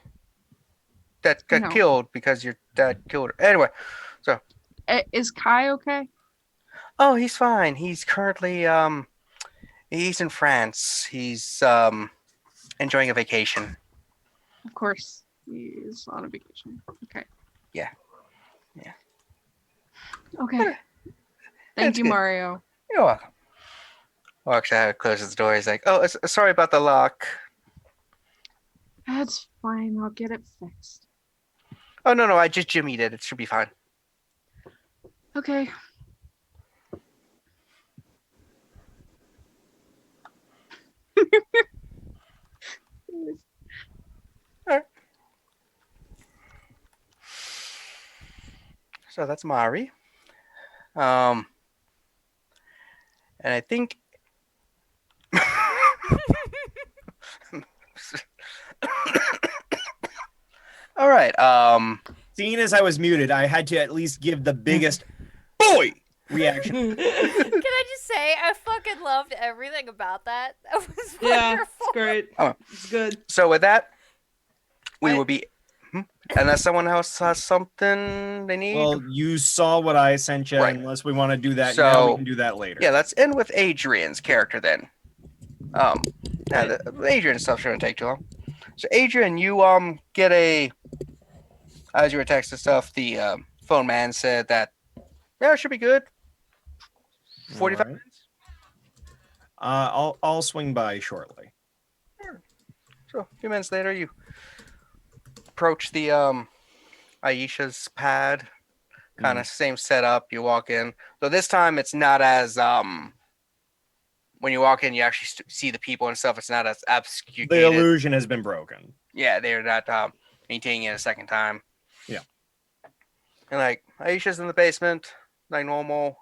that got killed because your dad killed her. Anyway, so. Is Kai okay? Oh, he's fine. He's currently he's in France. He's enjoying a vacation. Of course, he's on a vacation. Okay. Yeah. Okay. Thank you, good. Mario. You're welcome. Walks out, closes the door. He's like, "Oh, sorry about the lock." That's fine. I'll get it fixed. Oh no, I just jimmied it. It should be fine. Okay. So that's Mari. And I think all right. Seeing as I was muted, I had to at least give the biggest boy reaction. Can I just say I fucking loved everything about that. That was wonderful. Yeah, it's great. Oh. It's good. So with that, we I- will be. Unless someone else has something they need. Well, you saw what I sent you. Right. Unless we want to do that now, we So, can do that later. Yeah, let's end with Adrian's character then. The Adrian stuff shouldn't take too long. So Adrian, you get as you were texting stuff, the phone man said that it should be good. 45 Alright. minutes. I'll swing by shortly. So a few minutes later, you approach the Aisha's pad, kind of same setup. You walk in. So this time it's not as when you walk in, you actually see the people and stuff. It's not as obscured. The illusion has been broken. Yeah, they're not maintaining it a second time. Yeah. And like Aisha's in the basement, like normal.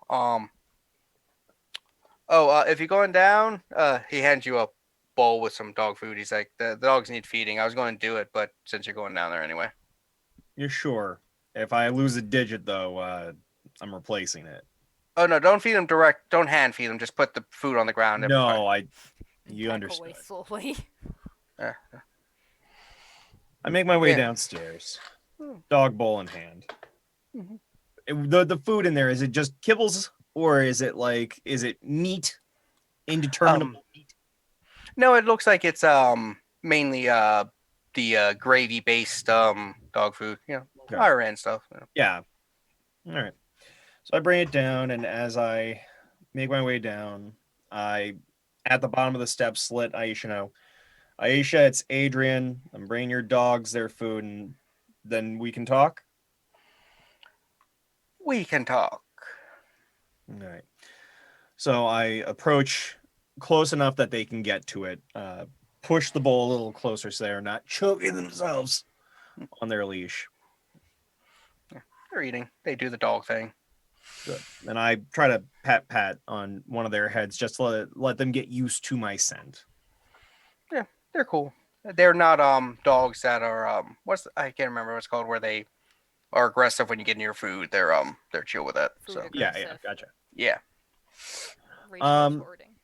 If you're going down, he hands you a bowl with some dog food. He's like, the dogs need feeding. I was going to do it, but since you're going down there anyway. You're sure? If I lose a digit, though, I'm replacing it. Oh no, don't feed them direct. Don't hand feed them. Just put the food on the ground. They're fine. You Back understood. away slowly. I make my way Yeah. downstairs, dog bowl in hand. Mhm. The food in there, is it just kibbles or is it meat? Indeterminate meat? No, it looks like it's mainly the gravy based dog food. You know, Okay. higher end stuff. You know. Yeah. All right. So I bring it down, and as I make my way down, I at the bottom of the steps let Aisha know. Aisha, it's Adrian. I'm bringing your dogs their food, and then we can talk. We can talk. All right. So I approach close enough that they can get to it. Push the bowl a little closer so they're not choking themselves on their leash. They're eating. They do the dog thing. Good. And I try to pat on one of their heads just to let them get used to my scent. Yeah, they're cool. They're not dogs that are I can't remember what it's called, where they are aggressive when you get near food. They're chill with that. Food So Yeah, aggressive. gotcha. yeah. Racial sorting.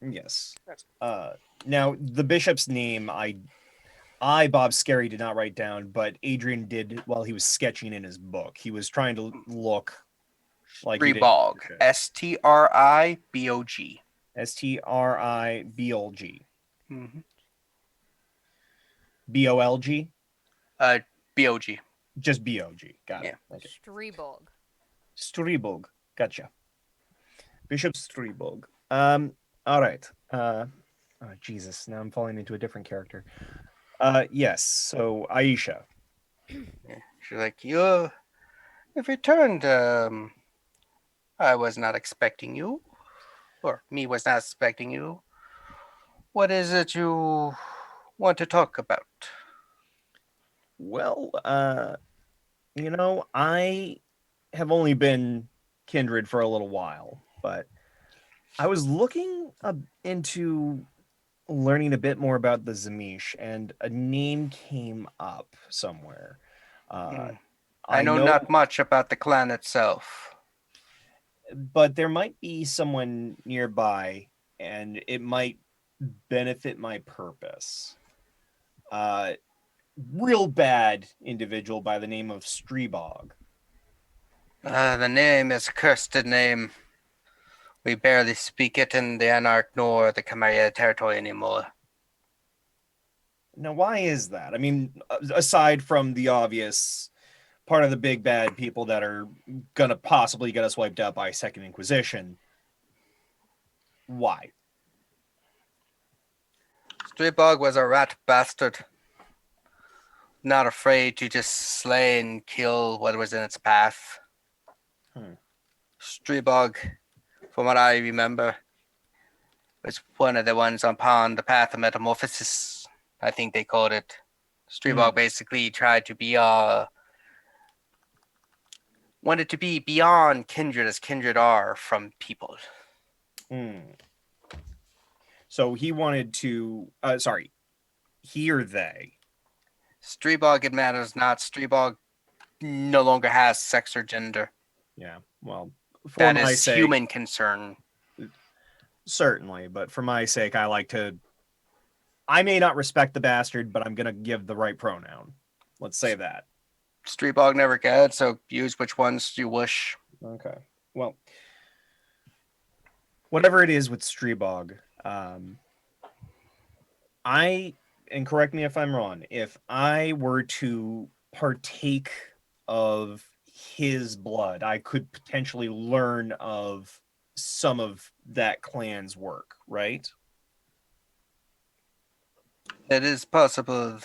Yes. Now the bishop's name I Bob Scary did not write down, but Adrian did while he was sketching in his book. He was trying to look like he did- Stribog. Okay. Stribog. Stribog. Mm-hmm. BOLG? Bog. Just BOG. Got it. Yeah. Okay. Streebog. Stribog. Gotcha. Bishop Stribog. All right. Oh, Jesus. Now I'm falling into a different character. Yes. So Aisha. Yeah. She's like, you've returned. I was not expecting you, or me was not expecting you. What is it you want to talk about? Well, I have only been kindred for a little while, but I was looking into learning a bit more about the Zamish, and a name came up somewhere. I know not much about the clan itself. But there might be someone nearby, and it might benefit my purpose. Real bad individual by the name of Stribog. The name is a cursed name. We barely speak it in the Anarch nor the Camarilla territory anymore. Now, why is that? I mean, aside from the obvious part of the big bad people that are gonna possibly get us wiped out by Second Inquisition, why? Stribog was a rat bastard. not afraid to just slay and kill what was in its path. Streebog, from what I remember, was one of the ones upon the path of metamorphosis. I think they called it. Streebog basically tried to be wanted to be beyond kindred as kindred are from people. So he wanted to he or they. Streebog, it matters not. Streebog no longer has sex or gender. Yeah, well, for That my is sake, human concern. certainly, but for my sake, I may not respect the bastard, but I'm gonna give the right pronoun. Let's say that. Streebog never cared, so use which ones you wish. Okay. Well, whatever it is with Streebog, and correct me if I'm wrong, if I were to partake of his blood, I could potentially learn of some of that clan's work, right? It is possible.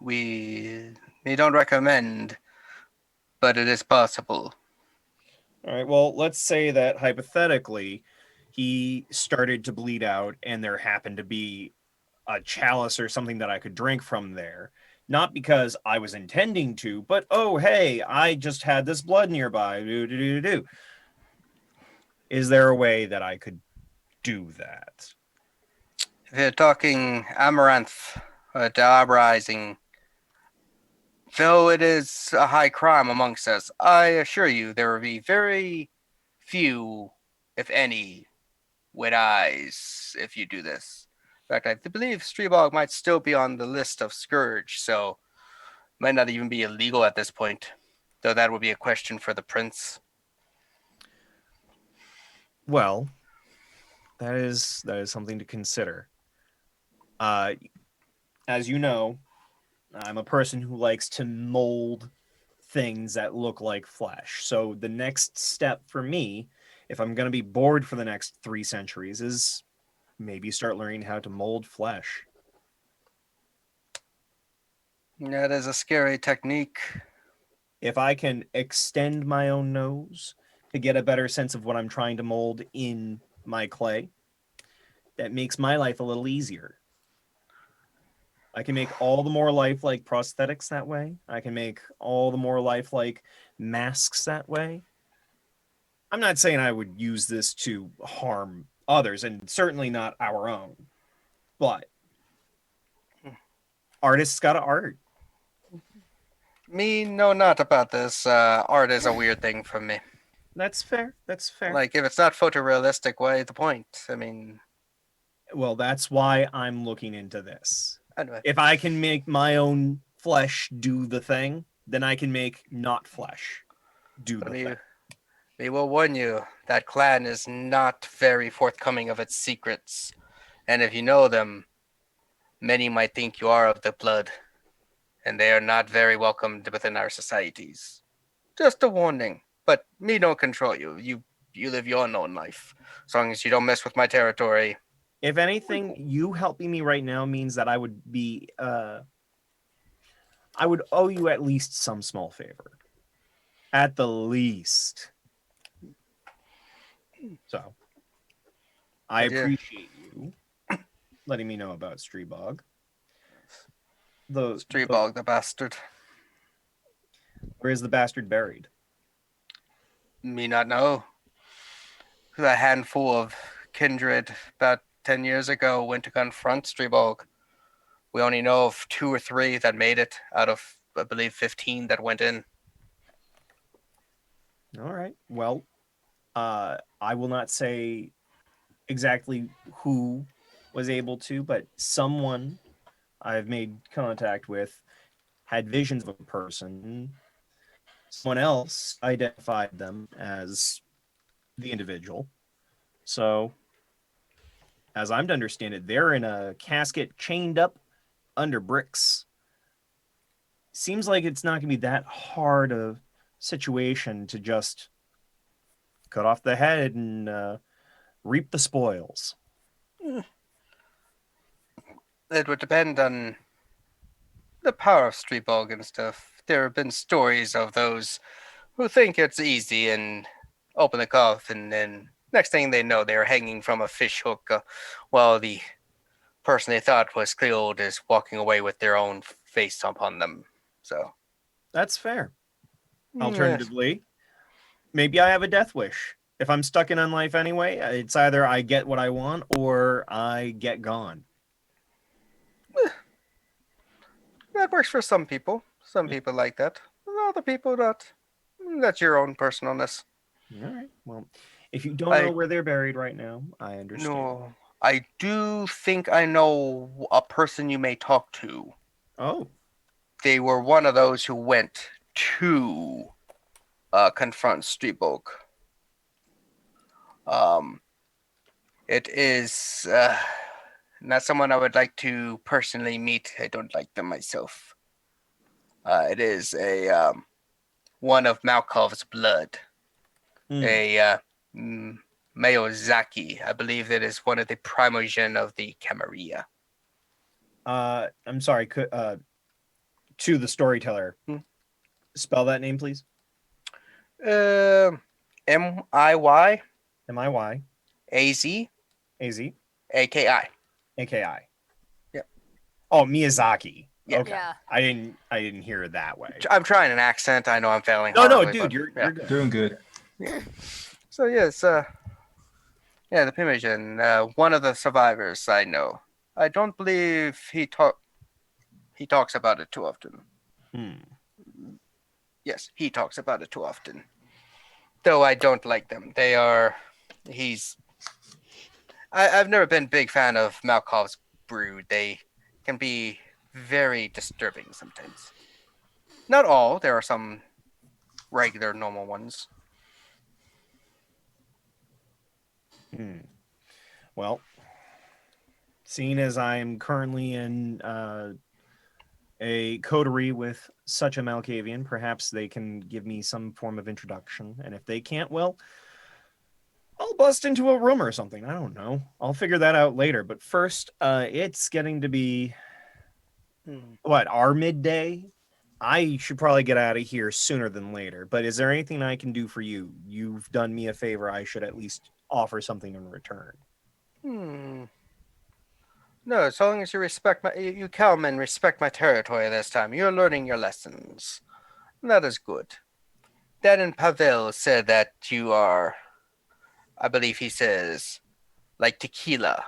We don't recommend, but it is possible. All right. Well, let's say that hypothetically, he started to bleed out, and there happened to be a chalice or something that I could drink from there. Not because I was intending to, but oh hey, I just had this blood nearby. Is there a way that I could do that? If you're talking amaranth or diabolizing, though it is a high crime amongst us, I assure you there will be very few, if any, with eyes if you do this. In fact, I believe Streebog might still be on the list of Scourge, so might not even be illegal at this point. Though that would be a question for the prince. Well, that is something to consider. As you know, I'm a person who likes to mold things that look like flesh. So the next step for me, if I'm going to be bored for the next 3 centuries, is maybe start learning how to mold flesh. That is a scary technique. If I can extend my own nose to get a better sense of what I'm trying to mold in my clay, that makes my life a little easier. I can make all the more lifelike prosthetics that way. I can make all the more lifelike masks that way. I'm not saying I would use this to harm others, and certainly not our own. But artists gotta art. Me know not about this. Art is a weird thing for me. That's fair. That's fair. Like, if it's not photorealistic, why the point? I mean... Well, that's why I'm looking into this. Anyway. If I can make my own flesh do the thing, then I can make not flesh do the thing. We will warn you, that clan is not very forthcoming of its secrets. And if you know them, many might think you are of the blood. And they are not very welcomed within our societies. Just a warning. But me don't control you. You live your own life. As long as you don't mess with my territory. If anything, you helping me right now means that I would be I would owe you at least some small favor. At the least. So I appreciate you letting me know about Streebog. Streebog, the bastard. Where is the bastard buried? Me not know. A handful of kindred about 10 years ago went to confront Streebog. We only know of 2 or 3 that made it out of, I believe, 15 that went in. All right. Well, I will not say exactly who was able to, but someone I've made contact with had visions of a person. Someone else identified them as the individual. So, as I'm to understand it, they're in a casket chained up under bricks. Seems like it's not going to be that hard a situation to just cut off the head and reap the spoils. It would depend on the power of street bog and stuff. There have been stories of those who think it's easy and open the coffin, and next thing they know, they're hanging from a fish hook while the person they thought was killed is walking away with their own face upon them. So, That's fair. yes. Alternatively, maybe I have a death wish. If I'm stuck in unlife anyway, it's either I get what I want or I get gone. That works for some people. Some people like that. Other people not. That's your own personalness. All right. Well, if you don't know where they're buried right now, I understand. No, I do think I know a person you may talk to. Oh, They were one of those who went to confront Streetbog. It is not someone I would like to personally meet. I don't like them myself. It is a one of Malkov's blood. A Mayozaki. I believe that is one of the primogen of the Camarilla. I'm sorry. To the storyteller. Spell that name, please. Miy Miy Az Az Aki. Aki. Yep. Oh, Miyazaki. Yeah. Okay. Yeah. I didn't hear it that way. I'm trying an accent. I know I'm failing. No, horribly, dude, but, you're yeah. good. Doing good. So yes, yeah, the primogen, one of the survivors I know. I don't believe he talks about it too often. Yes, he talks about it too often. Though I don't like them. I've never been a big fan of Malkov's brood. They can be very disturbing sometimes. Not all. There are some regular, normal ones. Well, seeing as I'm currently in a coterie with such a Malkavian, perhaps they can give me some form of introduction. And if they can't, well, I'll bust into a room or something. I don't know. I'll figure that out later. But first, it's getting to be, our midday? I should probably get out of here sooner than later. But is there anything I can do for you? You've done me a favor. I should at least offer something in return. No, as long as you you come and respect my territory this time, you're learning your lessons. That is good. Dad and Pavel said that you are, I believe he says, like tequila.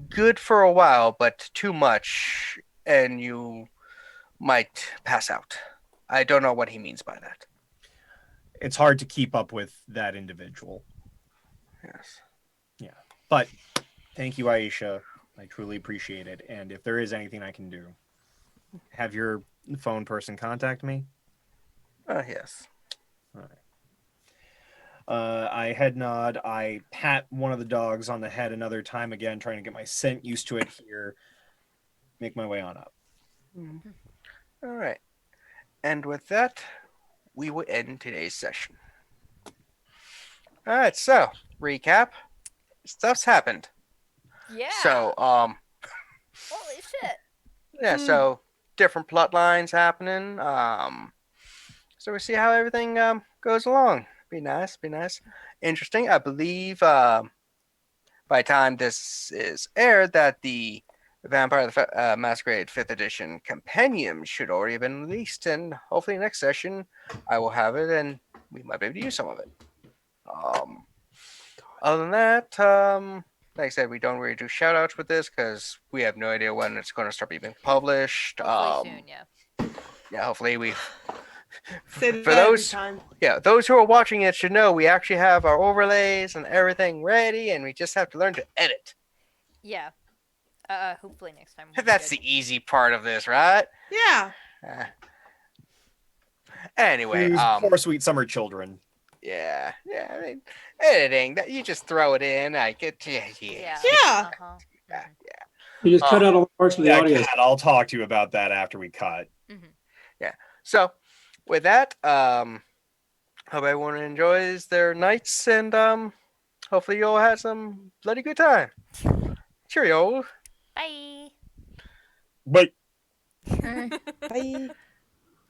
Good for a while, but too much, and you might pass out. I don't know what he means by that. It's hard to keep up with that individual. Yes. Yeah. But thank you, Aisha. I truly appreciate it. And if there is anything I can do, have your phone person contact me. Yes. All right. I head nod. I pat one of the dogs on the head another time again, trying to get my scent used to it here. Make my way on up. All right. And with that, we will end today's session. All right. So, recap. Stuff's happened. Yeah. So, Holy shit. yeah, so different plot lines happening. So we see how everything goes along. Be nice. Interesting. I believe by the time this is aired that the Vampire the Masquerade 5th edition compendium should already have been released, and hopefully next session I will have it and we might be able to use some of it. Other than that, like I said, we don't really do shout outs with this because we have no idea when it's going to start being published. Hopefully soon, yeah. Yeah, hopefully we. Say For that every those, time. yeah, those who are watching it should know we actually have our overlays and everything ready, and we just have to learn to edit. Yeah. Hopefully next time. That's the easy part of this, right? Yeah. Anyway, Use poor sweet summer children. yeah. I mean, editing that you just throw it in. I get Yeah. Yeah. Uh-huh. yeah. You just cut out all the parts of the audio. Kat, I'll talk to you about that after we cut. So, with that, hope everyone enjoys their nights, and hopefully you all had some bloody good time. Cheerio. Bye. But Okay. Bye.